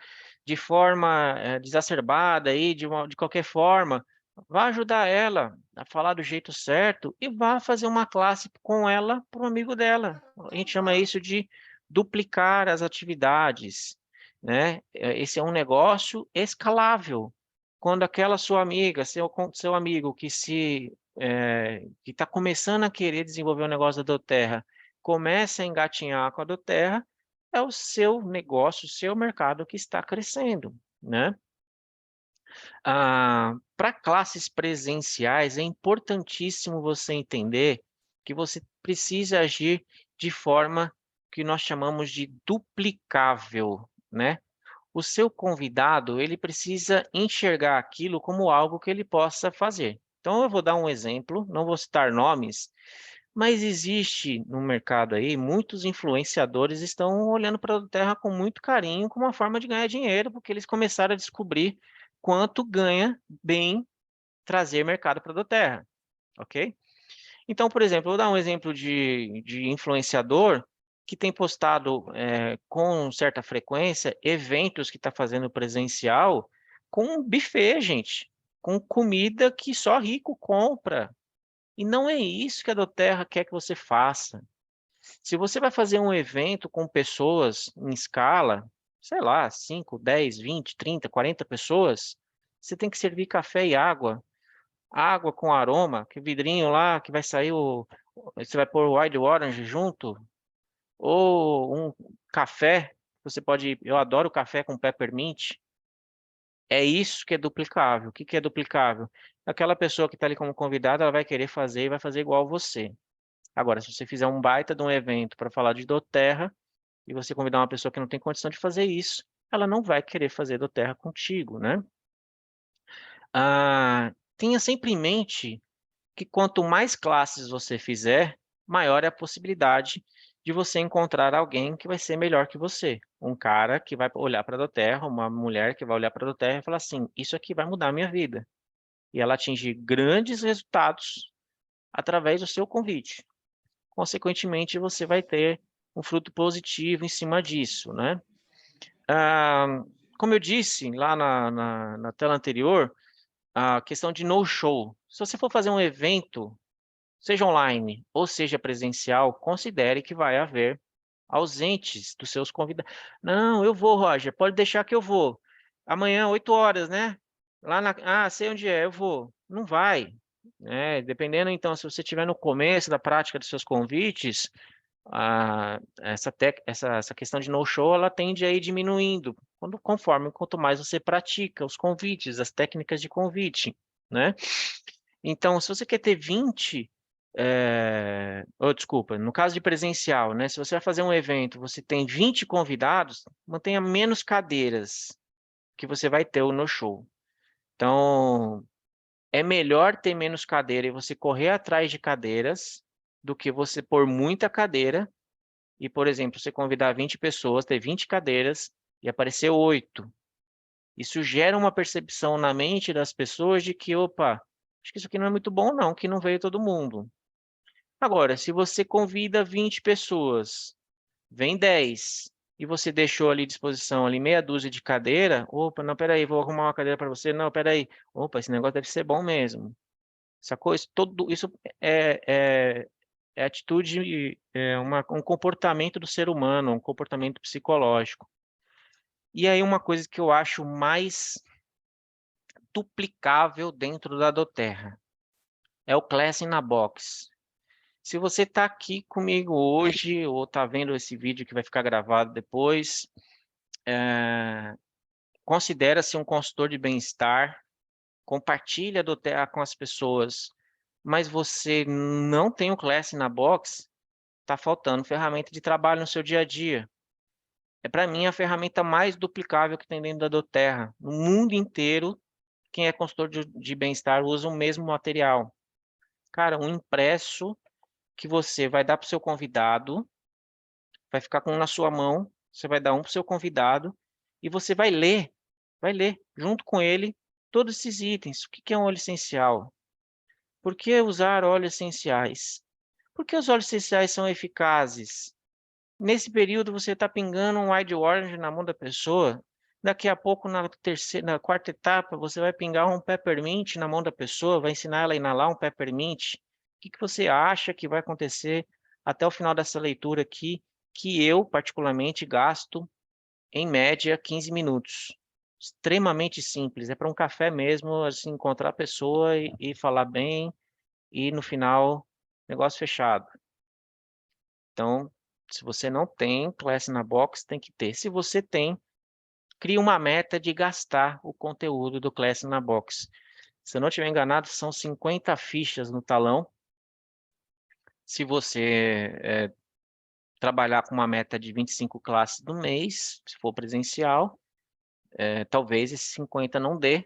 de forma desacerbada, aí, de qualquer forma. Vá ajudar ela a falar do jeito certo e vá fazer uma classe com ela para um amigo dela. A gente chama isso de duplicar as atividades, né? Esse é um negócio escalável. Quando aquela sua amiga, seu amigo que está começando a querer desenvolver o negócio da Doterra, começa a engatinhar com a Doterra, é o seu negócio, o seu mercado que está crescendo, né? Para classes presenciais, é importantíssimo você entender que você precisa agir de forma que nós chamamos de duplicável, né? O seu convidado, ele precisa enxergar aquilo como algo que ele possa fazer. Então, eu vou dar um exemplo, não vou citar nomes, mas existe no mercado aí, muitos influenciadores estão olhando para a Terra com muito carinho, como uma forma de ganhar dinheiro, porque eles começaram a descobrir quanto ganha bem trazer mercado para a Terra, ok? Então, por exemplo, eu vou dar um exemplo de influenciador que tem postado com certa frequência eventos que está fazendo presencial com buffet, gente, com comida que só rico compra. E não é isso que a Doterra quer que você faça. Se você vai fazer um evento com pessoas em escala, sei lá, 5, 10, 20, 30, 40 pessoas, você tem que servir café e água com aroma, que vidrinho lá que vai sair você vai pôr o Wild Orange junto, ou um café, eu adoro café com peppermint. É isso que é duplicável. O que que é duplicável? Aquela pessoa que está ali como convidada, ela vai querer fazer e vai fazer igual você. Agora, se você fizer um baita de um evento para falar de Doterra e você convidar uma pessoa que não tem condição de fazer isso, ela não vai querer fazer do terra contigo, né? Tenha sempre em mente que quanto mais classes você fizer, maior é a possibilidade de você encontrar alguém que vai ser melhor que você. Um cara que vai olhar para a doTERRA, uma mulher que vai olhar para a doTERRA e falar assim, isso aqui vai mudar a minha vida. E ela atingir grandes resultados através do seu convite. Consequentemente, você vai ter um fruto positivo em cima disso, né? Ah, como eu disse lá na tela anterior, a questão de no-show. Se você for fazer um evento, seja online ou seja presencial, considere que vai haver ausentes dos seus convidados. Não, eu vou, Roger, pode deixar que eu vou. Amanhã, 8 horas, né? Sei onde é, eu vou. Não vai, né? Dependendo, então, se você estiver no começo da prática dos seus convites, essa questão de no-show, ela tende a ir diminuindo, quanto mais você pratica os convites, as técnicas de convite, né? Então, se você quer ter 20, desculpa, no caso de presencial, né? Se você vai fazer um evento, você tem 20 convidados, mantenha menos cadeiras que você vai ter no show. Então, é melhor ter menos cadeira e você correr atrás de cadeiras do que você pôr muita cadeira e, por exemplo, você convidar 20 pessoas, ter 20 cadeiras e aparecer 8. Isso gera uma percepção na mente das pessoas de que, opa, acho que isso aqui não é muito bom não, que não veio todo mundo. Agora, se você convida 20 pessoas, vem 10, e você deixou ali à disposição ali meia dúzia de cadeira, opa, não, peraí, vou arrumar uma cadeira para você, não, peraí, opa, esse negócio deve ser bom mesmo. Sacou? Isso é atitude, um comportamento do ser humano, um comportamento psicológico. E aí uma coisa que eu acho mais duplicável dentro da doTERRA é o Class in a Box. Se você está aqui comigo hoje ou está vendo esse vídeo que vai ficar gravado depois, considera-se um consultor de bem-estar, compartilha do doTERRA com as pessoas, mas você não tem o Class na Box, está faltando ferramenta de trabalho no seu dia a dia. É para mim a ferramenta mais duplicável que tem dentro da doTERRA. No mundo inteiro, quem é consultor de bem-estar usa o mesmo material. Cara, um impresso que você vai dar para o seu convidado, vai ficar com um na sua mão, você vai dar um para o seu convidado e você vai ler junto com ele todos esses itens. O que é um óleo essencial? Por que usar óleos essenciais? Por que os óleos essenciais são eficazes? Nesse período você está pingando um Wild Orange na mão da pessoa, daqui a pouco na quarta etapa você vai pingar um Peppermint na mão da pessoa, vai ensinar ela a inalar um Peppermint. O que você acha que vai acontecer até o final dessa leitura aqui, que eu particularmente gasto em média 15 minutos? Extremamente simples, é para um café mesmo, assim, encontrar a pessoa e falar bem e no final, negócio fechado. Então, se você não tem Class na Box, tem que ter. Se você tem, crie uma meta de gastar o conteúdo do Class na Box. Se eu não estiver enganado, são 50 fichas no talão. Se você trabalhar com uma meta de 25 classes no mês, se for presencial, talvez esses 50 não dê,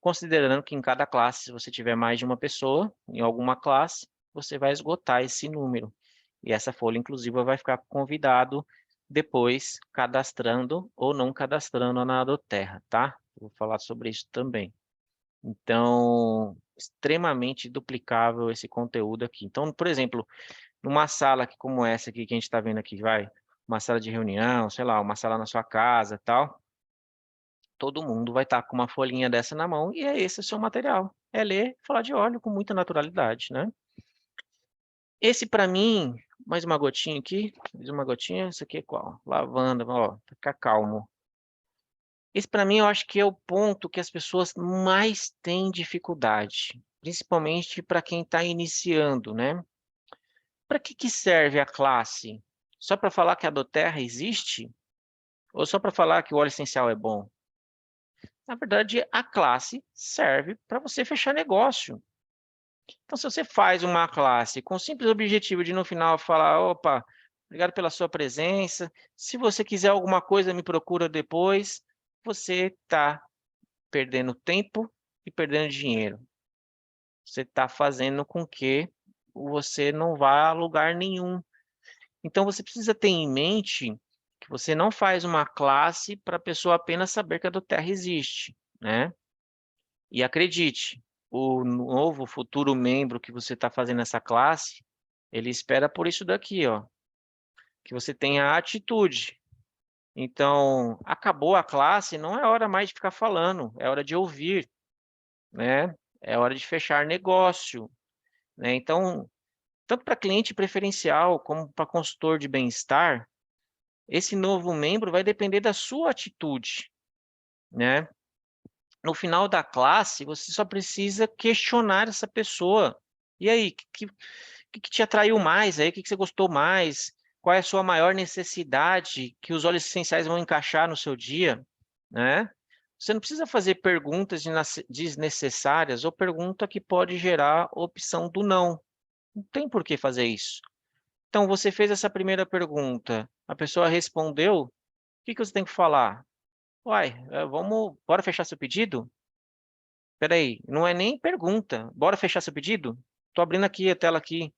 considerando que em cada classe, se você tiver mais de uma pessoa, em alguma classe, você vai esgotar esse número. E essa folha, inclusive, vai ficar convidado depois, cadastrando ou não cadastrando na doTERRA, tá? Vou falar sobre isso também. Então, extremamente duplicável esse conteúdo aqui. Então, por exemplo, numa sala como essa aqui que a gente está vendo aqui, uma sala de reunião, sei lá, uma sala na sua casa, tal, todo mundo vai estar com uma folhinha dessa na mão e é esse o seu material. É ler, falar de óleo com muita naturalidade, né? Esse para mim, mais uma gotinha aqui, mais uma gotinha, isso aqui é qual? Lavanda, ó, pra ficar calmo. Esse para mim eu acho que é o ponto que as pessoas mais têm dificuldade, principalmente para quem está iniciando, né? Para que serve a classe? Só para falar que a doTERRA existe? Ou só para falar que o óleo essencial é bom? Na verdade, a classe serve para você fechar negócio. Então, se você faz uma classe com o simples objetivo de no final falar, opa, obrigado pela sua presença. Se você quiser alguma coisa, me procura depois. Você está perdendo tempo e perdendo dinheiro. Você está fazendo com que você não vá a lugar nenhum. Então, você precisa ter em mente que você não faz uma classe para a pessoa apenas saber que a doTERRA existe, né? E acredite, o novo futuro membro que você está fazendo essa classe, ele espera por isso daqui, ó, que você tenha atitude. Então, acabou a classe, não é hora mais de ficar falando, é hora de ouvir, né? É hora de fechar negócio, né? Então, tanto para cliente preferencial como para consultor de bem-estar, esse novo membro vai depender da sua atitude, né? No final da classe, você só precisa questionar essa pessoa. E aí, que te atraiu mais aí? O que você gostou mais? Qual é a sua maior necessidade que os óleos essenciais vão encaixar no seu dia, né? Você não precisa fazer perguntas desnecessárias ou pergunta que pode gerar opção do não. Não tem por que fazer isso. Então, você fez essa primeira pergunta, a pessoa respondeu, o que você tem que falar? Uai, bora fechar seu pedido? Espera aí, não é nem pergunta. Bora fechar seu pedido? Estou abrindo aqui a tela aqui,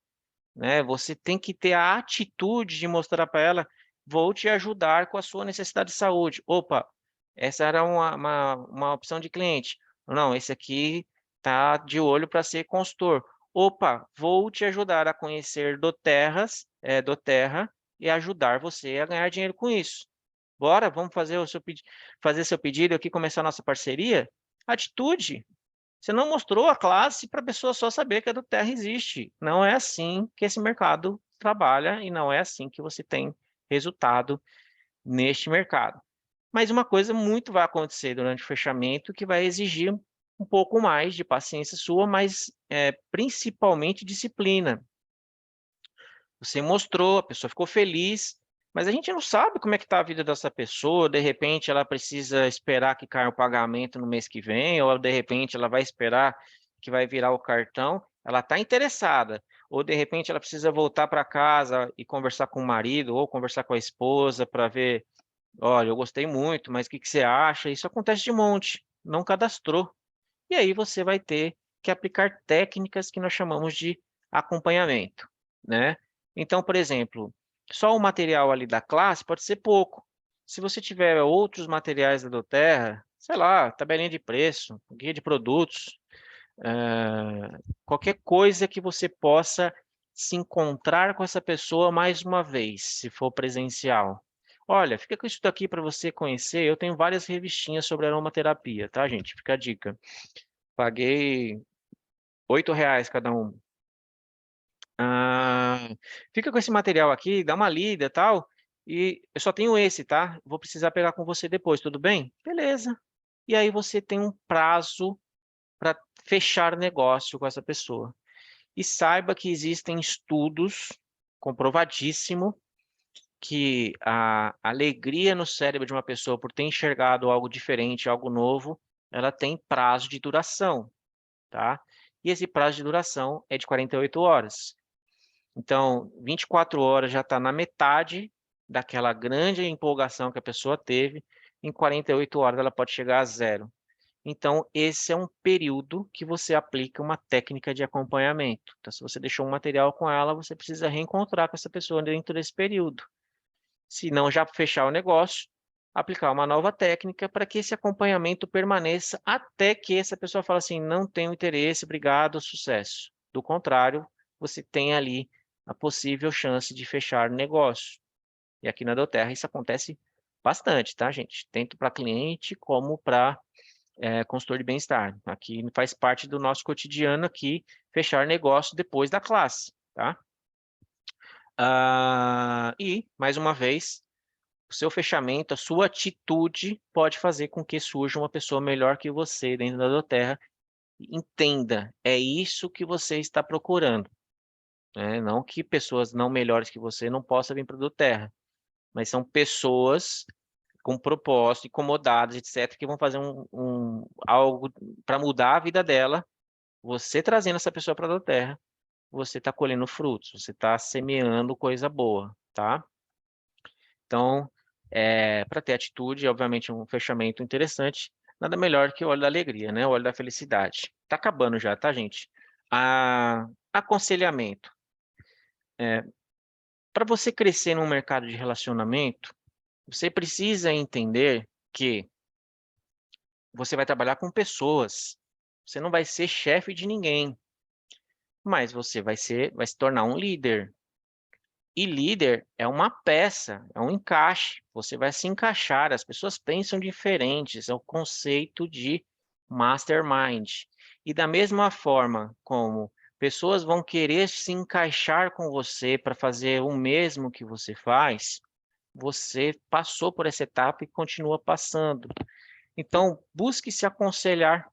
né? Você tem que ter a atitude de mostrar para ela, vou te ajudar com a sua necessidade de saúde. Opa, essa era uma opção de cliente. Não, esse aqui tá de olho para ser consultor. Opa, vou te ajudar a conhecer doTERRA e ajudar você a ganhar dinheiro com isso. Bora, vamos fazer seu pedido aqui, começar a nossa parceria? Atitude. Você não mostrou a classe para a pessoa só saber que a doTERRA existe. Não é assim que esse mercado trabalha e não é assim que você tem resultado neste mercado. Mas uma coisa muito vai acontecer durante o fechamento que vai exigir um pouco mais de paciência sua, mas principalmente disciplina. Você mostrou, a pessoa ficou feliz, mas a gente não sabe como é que está a vida dessa pessoa. De repente, ela precisa esperar que caia o pagamento no mês que vem, ou de repente ela vai esperar que vai virar o cartão. Ela está interessada, ou de repente ela precisa voltar para casa e conversar com o marido ou conversar com a esposa para ver, olha, eu gostei muito, mas o que você acha? Isso acontece de monte, não cadastrou. E aí você vai ter que aplicar técnicas que nós chamamos de acompanhamento, né? Então, por exemplo, só o material ali da classe pode ser pouco. Se você tiver outros materiais da doTERRA, sei lá, tabelinha de preço, guia de produtos, qualquer coisa que você possa se encontrar com essa pessoa mais uma vez, se for presencial. Olha, fica com isso daqui para você conhecer. Eu tenho várias revistinhas sobre aromaterapia, tá, gente? Fica a dica. Paguei R$ 8 cada um. Ah, fica com esse material aqui, dá uma lida e tal. E eu só tenho esse, tá? Vou precisar pegar com você depois, tudo bem? Beleza. E aí você tem um prazo para fechar negócio com essa pessoa. E saiba que existem estudos comprovadíssimo que a alegria no cérebro de uma pessoa por ter enxergado algo diferente, algo novo, ela tem prazo de duração, tá? E esse prazo de duração é de 48 horas. Então, 24 horas já está na metade daquela grande empolgação que a pessoa teve, em 48 horas ela pode chegar a zero. Então, esse é um período que você aplica uma técnica de acompanhamento. Então, se você deixou um material com ela, você precisa reencontrar com essa pessoa dentro desse período. Se não já fechar o negócio, aplicar uma nova técnica para que esse acompanhamento permaneça até que essa pessoa fale assim, não tenho interesse, obrigado, sucesso. Do contrário, você tem ali a possível chance de fechar negócio. E aqui na doTERRA isso acontece bastante, tá, gente? Tanto para cliente como para consultor de bem-estar. Aqui faz parte do nosso cotidiano aqui, fechar negócio depois da classe, tá? E, mais uma vez, o seu fechamento, a sua atitude pode fazer com que surja uma pessoa melhor que você dentro da doTERRA. Entenda, é isso que você está procurando, né? Não que pessoas não melhores que você não possam vir para a doTERRA, mas são pessoas com propósito, incomodadas, etc., que vão fazer algo para mudar a vida dela. Você trazendo essa pessoa para a doTERRA, você está colhendo frutos, você está semeando coisa boa. tá? Então, para ter atitude, obviamente, um fechamento interessante, nada melhor que o óleo da alegria, né? O óleo da felicidade. Tá acabando já, tá, gente? Aconselhamento. Para você crescer num mercado de relacionamento, você precisa entender que você vai trabalhar com pessoas. Você não vai ser chefe de ninguém, mas você vai se tornar um líder. E líder é uma peça, é um encaixe. Você vai se encaixar. As pessoas pensam diferentes. É o conceito de mastermind. E da mesma forma como pessoas vão querer se encaixar com você para fazer o mesmo que você faz, você passou por essa etapa e continua passando. Então, busque se aconselhar.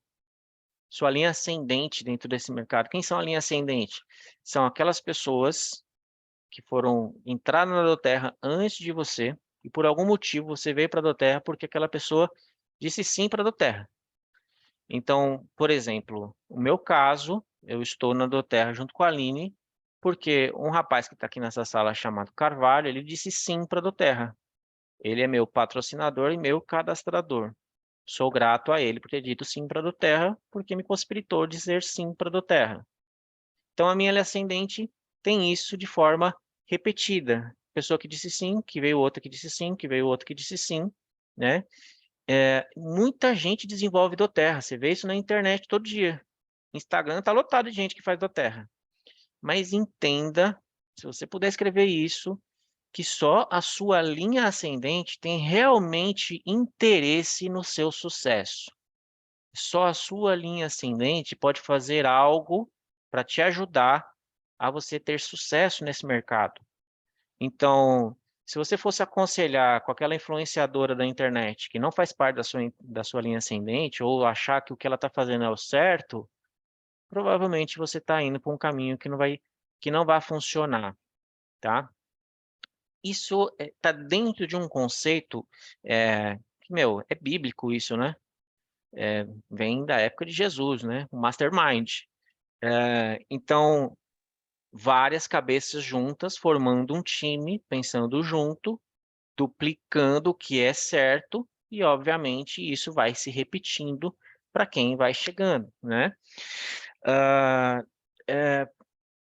Sua linha ascendente dentro desse mercado. Quem são a linha ascendente? São aquelas pessoas que foram entrar na Doterra antes de você e por algum motivo você veio para a Doterra porque aquela pessoa disse sim para a Doterra. Então, por exemplo, o meu caso, eu estou na Doterra junto com a Aline porque um rapaz que está aqui nessa sala chamado Carvalho, ele disse sim para a Doterra. Ele é meu patrocinador e meu cadastrador. Sou grato a ele por ter dito sim para a Doterra, porque me possibilitou dizer sim para a Doterra. Então, a minha linha ascendente tem isso de forma repetida. Pessoa que disse sim, que veio outra que disse sim, que veio outra que disse sim, né? Muita gente desenvolve Doterra. Você vê isso na internet todo dia. Instagram está lotado de gente que faz Doterra. Mas entenda, se você puder escrever isso, que só a sua linha ascendente tem realmente interesse no seu sucesso. Só a sua linha ascendente pode fazer algo para te ajudar a você ter sucesso nesse mercado. Então, se você fosse aconselhar com aquela influenciadora da internet que não faz parte da sua linha ascendente, ou achar que o que ela está fazendo é o certo, provavelmente você está indo para um caminho que não vai funcionar, tá? Isso está dentro de um conceito que, meu, é bíblico isso, né? Vem da época de Jesus, né? O mastermind. Então, várias cabeças juntas, formando um time, pensando junto, duplicando o que é certo, e, obviamente, isso vai se repetindo para quem vai chegando, né? Ah,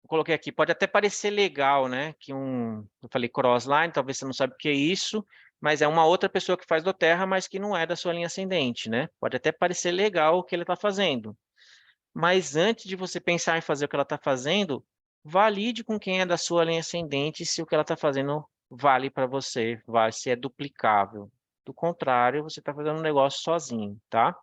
coloquei aqui, pode até parecer legal, né? Eu falei crossline, talvez você não sabe o que é isso, mas é uma outra pessoa que faz Doterra, mas que não é da sua linha ascendente, né? Pode até parecer legal o que ele está fazendo. Mas antes de você pensar em fazer o que ela está fazendo, valide com quem é da sua linha ascendente se o que ela está fazendo vale para você, se é duplicável. Do contrário, você está fazendo um negócio sozinho, tá?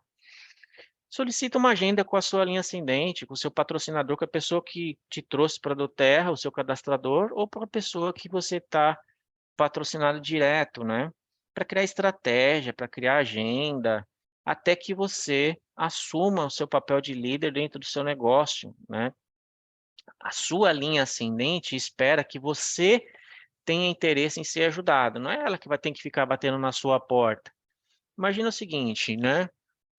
Solicita uma agenda com a sua linha ascendente, com o seu patrocinador, com a pessoa que te trouxe para a Doterra, o seu cadastrador, ou para a pessoa que você está patrocinado direto, né? Para criar estratégia, para criar agenda, até que você assuma o seu papel de líder dentro do seu negócio, né? A sua linha ascendente espera que você tenha interesse em ser ajudado, não é ela que vai ter que ficar batendo na sua porta. Imagina o seguinte, né?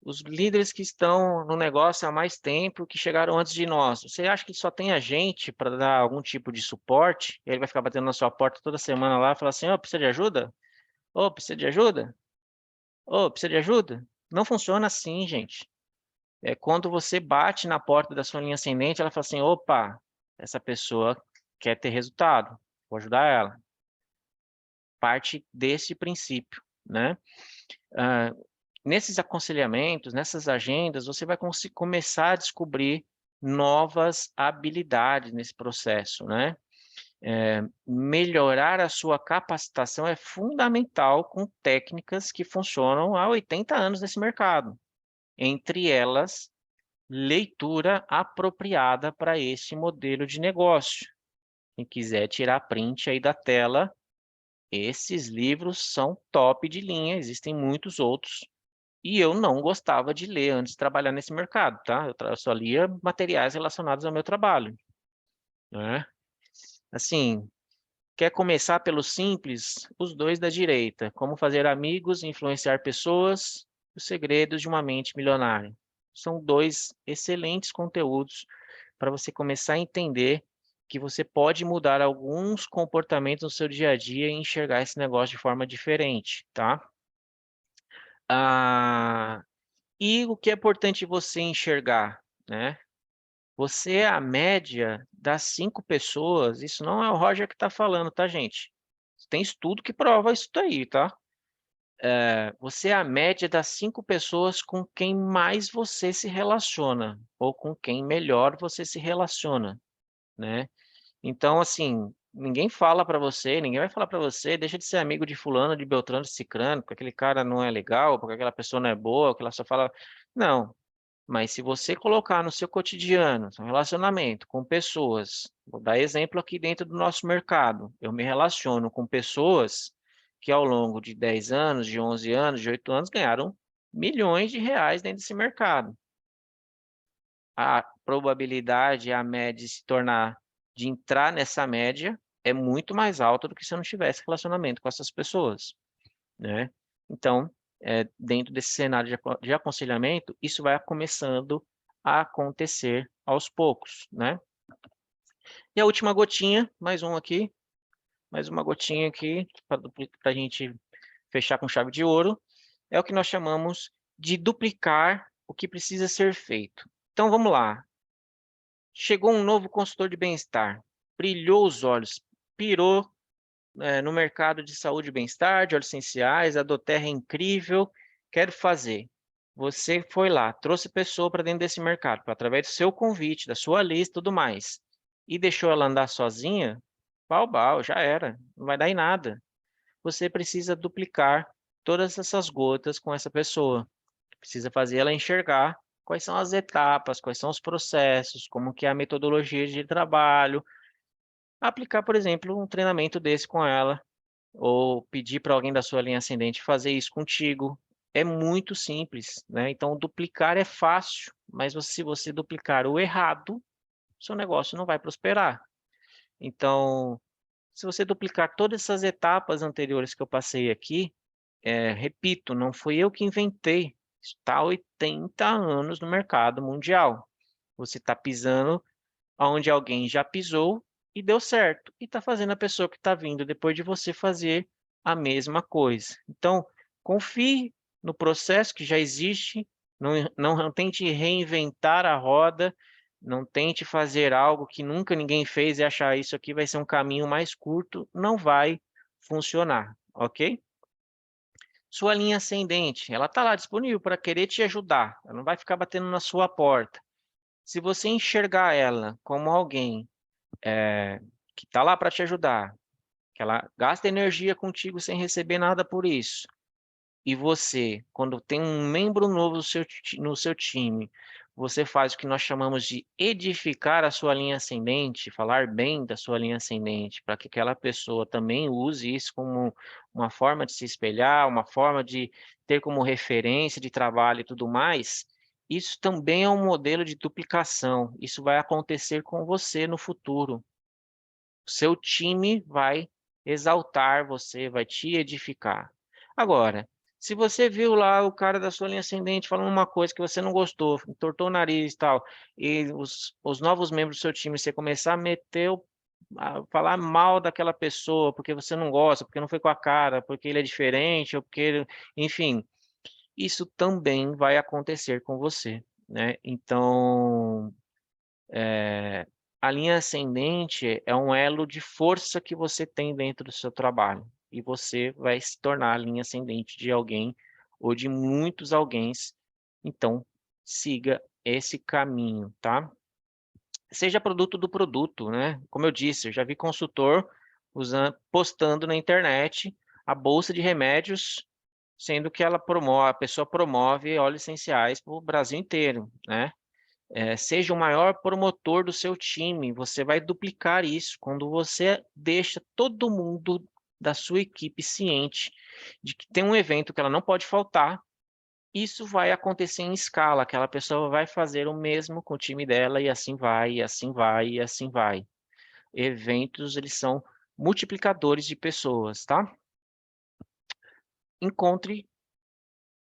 Os líderes que estão no negócio há mais tempo, que chegaram antes de nós, você acha que só tem a gente para dar algum tipo de suporte? E ele vai ficar batendo na sua porta toda semana lá e falar assim, ô, precisa de ajuda? Ô, precisa de ajuda? Ô, precisa de ajuda? Não funciona assim, gente. É quando você bate na porta da sua linha ascendente, ela fala assim, opa, essa pessoa quer ter resultado, vou ajudar ela. Parte desse princípio, né? Ah, nesses aconselhamentos, nessas agendas, você vai começar a descobrir novas habilidades nesse processo, né? Melhorar a sua capacitação é fundamental com técnicas que funcionam há 80 anos nesse mercado. Entre elas, leitura apropriada para esse modelo de negócio. Quem quiser tirar print aí da tela, esses livros são top de linha, existem muitos outros. E eu não gostava de ler antes de trabalhar nesse mercado, tá? Eu só lia materiais relacionados ao meu trabalho, né? Assim, quer começar pelo simples? Os dois da direita. Como fazer amigos, influenciar pessoas, os segredos de uma mente milionária. São dois excelentes conteúdos para você começar a entender que você pode mudar alguns comportamentos no seu dia a dia e enxergar esse negócio de forma diferente, tá? E o que é importante você enxergar, né? Você é a média das 5 pessoas, isso não é o Roger que está falando, tá, gente? Tem estudo que prova isso daí, tá? Você é a média das 5 pessoas com quem mais você se relaciona, ou com quem melhor você se relaciona, né? Então, assim, ninguém fala para você, ninguém vai falar para você, deixa de ser amigo de fulano, de Beltrano, de Cicrano, porque aquele cara não é legal, porque aquela pessoa não é boa, que ela só fala... Não, mas se você colocar no seu cotidiano, seu relacionamento com pessoas, vou dar exemplo aqui dentro do nosso mercado, eu me relaciono com pessoas que ao longo de 10 anos, de 11 anos, de 8 anos, ganharam milhões de reais dentro desse mercado. A probabilidade, a média de se tornar, de entrar nessa média é muito mais alta do que se eu não tivesse relacionamento com essas pessoas, né? Então, dentro desse cenário de aconselhamento, isso vai começando a acontecer aos poucos, né? E a última gotinha, mais uma gotinha aqui, para a gente fechar com chave de ouro, é o que nós chamamos de duplicar o que precisa ser feito. Então, vamos lá. Chegou um novo consultor de bem-estar, brilhou os olhos, pirou no mercado de saúde e bem-estar, de óleos essenciais, a doTERRA é incrível, quero fazer. Você foi lá, trouxe pessoa para dentro desse mercado, através do seu convite, da sua lista e tudo mais, e deixou ela andar sozinha, bau, já era, não vai dar em nada. Você precisa duplicar todas essas gotas com essa pessoa. Precisa fazer ela enxergar quais são as etapas, quais são os processos, como que é a metodologia de trabalho. Aplicar, por exemplo, um treinamento desse com ela, ou pedir para alguém da sua linha ascendente fazer isso contigo. É muito simples, né? Então, duplicar é fácil, mas se você duplicar o errado, seu negócio não vai prosperar. Então, se você duplicar todas essas etapas anteriores que eu passei aqui, repito, não fui eu que inventei, está há 80 anos no mercado mundial. Você está pisando onde alguém já pisou e deu certo. E está fazendo a pessoa que está vindo depois de você fazer a mesma coisa. Então, confie no processo que já existe, não tente reinventar a roda, não tente fazer algo que nunca ninguém fez e achar isso aqui vai ser um caminho mais curto, não vai funcionar, ok? Sua linha ascendente, ela está lá disponível para querer te ajudar, ela não vai ficar batendo na sua porta. Se você enxergar ela como alguém que está lá para te ajudar, que ela gasta energia contigo sem receber nada por isso, e você, quando tem um membro novo no seu time, você faz o que nós chamamos de edificar a sua linha ascendente, falar bem da sua linha ascendente, para que aquela pessoa também use isso como uma forma de se espelhar, uma forma de ter como referência de trabalho e tudo mais. Isso também é um modelo de duplicação. Isso vai acontecer com você no futuro. Seu time vai exaltar você, vai te edificar. Agora, se você viu lá o cara da sua linha ascendente falando uma coisa que você não gostou, entortou o nariz e tal, e os novos membros do seu time, você começar a a falar mal daquela pessoa, porque você não gosta, porque não foi com a cara, porque ele é diferente, ou porque enfim, isso também vai acontecer com você, né? Então, a linha ascendente é um elo de força que você tem dentro do seu trabalho. E você vai se tornar a linha ascendente de alguém ou de muitos alguéns. Então, siga esse caminho, tá? Seja produto do produto, né? Como eu disse, eu já vi consultor postando na internet a bolsa de remédios, sendo que a pessoa promove óleos essenciais para o Brasil inteiro, né? Seja o maior promotor do seu time. Você vai duplicar isso quando você deixa todo mundo da sua equipe ciente de que tem um evento que ela não pode faltar. Isso vai acontecer em escala. Aquela pessoa vai fazer o mesmo com o time dela e assim vai, e assim vai, e assim vai. Eventos, eles são multiplicadores de pessoas, tá? Encontre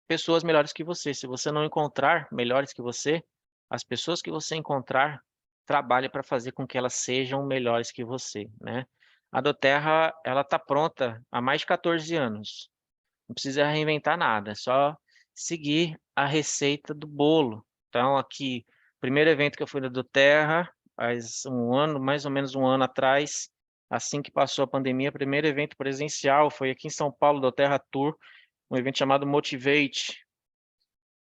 pessoas melhores que você. Se você não encontrar melhores que você, as pessoas que você encontrar trabalhe para fazer com que elas sejam melhores que você, né? A Doterra, ela está pronta há mais de 14 anos. Não precisa reinventar nada, é só seguir a receita do bolo. Então, aqui, primeiro evento que eu fui da Doterra, faz um ano, mais ou menos um ano atrás, assim que passou a pandemia, primeiro evento presencial foi aqui em São Paulo, Doterra Tour, um evento chamado Motivate.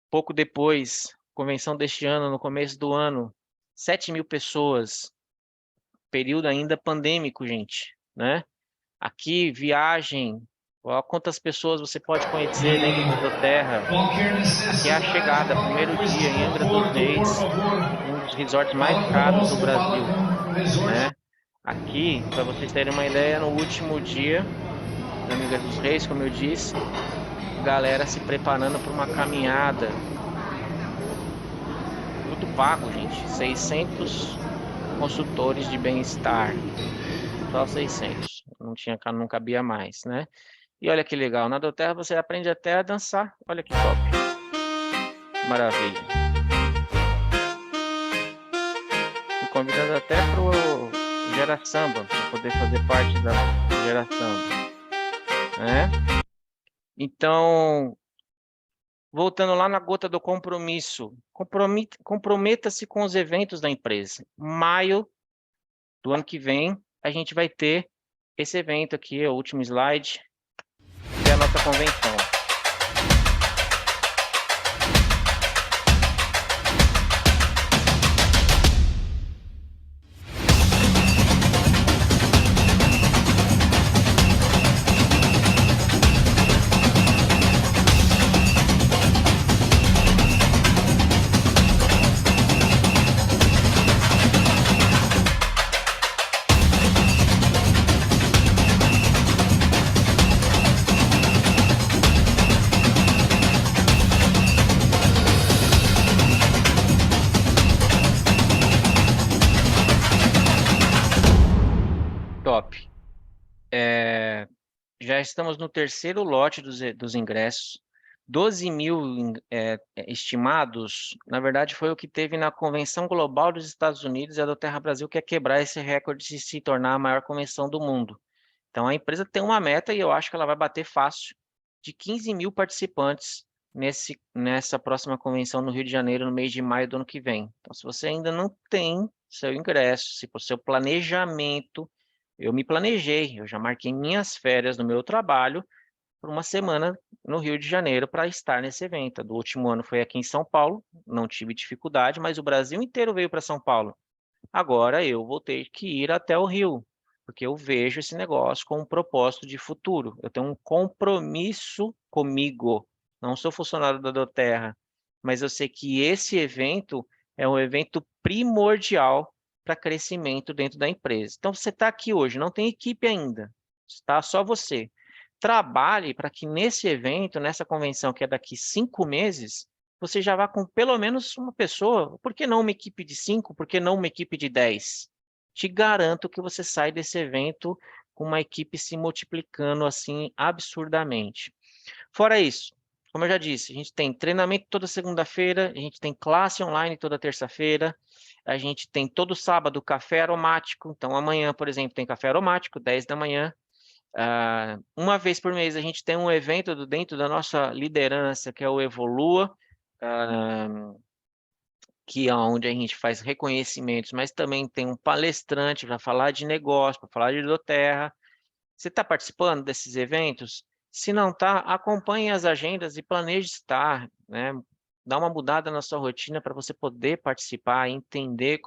Pouco depois, convenção deste ano, no começo do ano, 7.000 pessoas, período ainda pandêmico, gente, né? Aqui, viagem, ó, quantas pessoas você pode conhecer dentro da Doterra. Aqui é a chegada, primeiro dia em Angra dos Reis, um dos resorts mais caros do Brasil, né? Aqui, para vocês terem uma ideia, no último dia, em Angra dos Reis, como eu disse, galera se preparando para uma caminhada, tudo pago, gente, 600 consultores de bem-estar, só 600, não cabia mais, né? E olha que legal, na Doterra você aprende até a dançar, olha que top, maravilha. Fui convidado até pro Gera Samba, para poder fazer parte da Gera Samba, né? Então, voltando lá na gota do compromisso, comprometa-se com os eventos da empresa. Maio do ano que vem, a gente vai ter esse evento aqui, é o último slide, que é a nossa convenção. Top. Já estamos no terceiro lote dos ingressos. 12.000 estimados, na verdade, foi o que teve na Convenção Global dos Estados Unidos, e a Doterra Brasil quer quebrar esse recorde de se tornar a maior convenção do mundo. Então, a empresa tem uma meta, e eu acho que ela vai bater fácil, de 15.000 participantes nessa próxima convenção no Rio de Janeiro, no mês de maio do ano que vem. Então, se você ainda não tem seu ingresso, se for seu planejamento, eu me planejei, eu já marquei minhas férias no meu trabalho por uma semana no Rio de Janeiro para estar nesse evento. Do último ano foi aqui em São Paulo, não tive dificuldade, mas o Brasil inteiro veio para São Paulo. Agora eu vou ter que ir até o Rio, porque eu vejo esse negócio com um propósito de futuro. Eu tenho um compromisso comigo. Não sou funcionário da Doterra, mas eu sei que esse evento é um evento primordial para crescimento dentro da empresa. Então você está aqui hoje, não tem equipe ainda, está só você. Trabalhe para que nesse evento, nessa convenção que é daqui 5 meses, você já vá com pelo menos uma pessoa. Por que não uma equipe de 5? Por que não uma equipe de 10? Te garanto que você sai desse evento com uma equipe se multiplicando assim absurdamente. Fora isso, como eu já disse, a gente tem treinamento toda segunda-feira, a gente tem classe online toda terça-feira, a gente tem todo sábado café aromático. Então, amanhã, por exemplo, tem café aromático, 10 da manhã. Uma vez por mês a gente tem um evento dentro da nossa liderança, que é o Evolua, que é onde a gente faz reconhecimentos, mas também tem um palestrante para falar de negócio, para falar de Doterra. Você está participando desses eventos? Se não está, acompanhe as agendas e planeje estar, né? Dá uma mudada na sua rotina para você poder participar e entender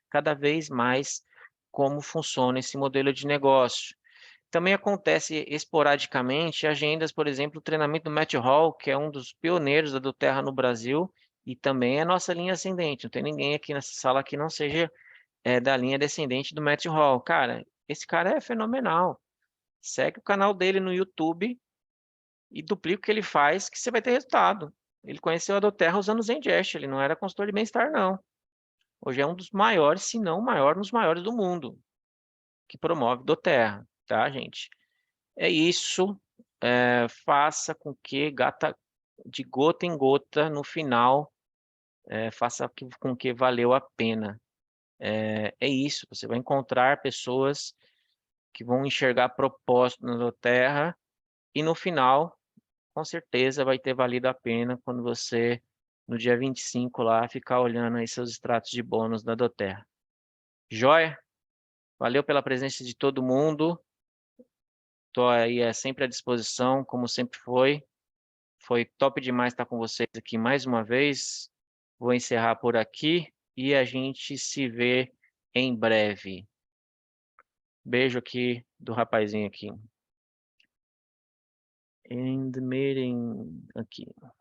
cada vez mais como funciona esse modelo de negócio. Também acontece esporadicamente agendas, por exemplo, o treinamento do Matt Hall, que é um dos pioneiros da Doterra no Brasil, e também é nossa linha ascendente. Não tem ninguém aqui nessa sala que não seja da linha descendente do Matt Hall. Cara, esse cara é fenomenal. Segue o canal dele no YouTube e duplica o que ele faz, que você vai ter resultado. Ele conheceu a Doterra usando o Zengest, ele não era consultor de bem-estar, não. Hoje é um dos maiores, se não o maior, dos maiores do mundo, que promove Doterra, tá, gente? É isso. Faça com que de gota em gota, no final, faça com que valeu a pena. é isso, você vai encontrar pessoas que vão enxergar propósito na tua terra e no final, com certeza, vai ter valido a pena quando você, no dia 25 lá, ficar olhando aí seus extratos de bônus da Doterra. Joia? Valeu pela presença de todo mundo. Estou aí sempre à disposição, como sempre foi. Foi top demais estar com vocês aqui mais uma vez. Vou encerrar por aqui e a gente se vê em breve. Beijo aqui do rapazinho aqui. End meeting aqui.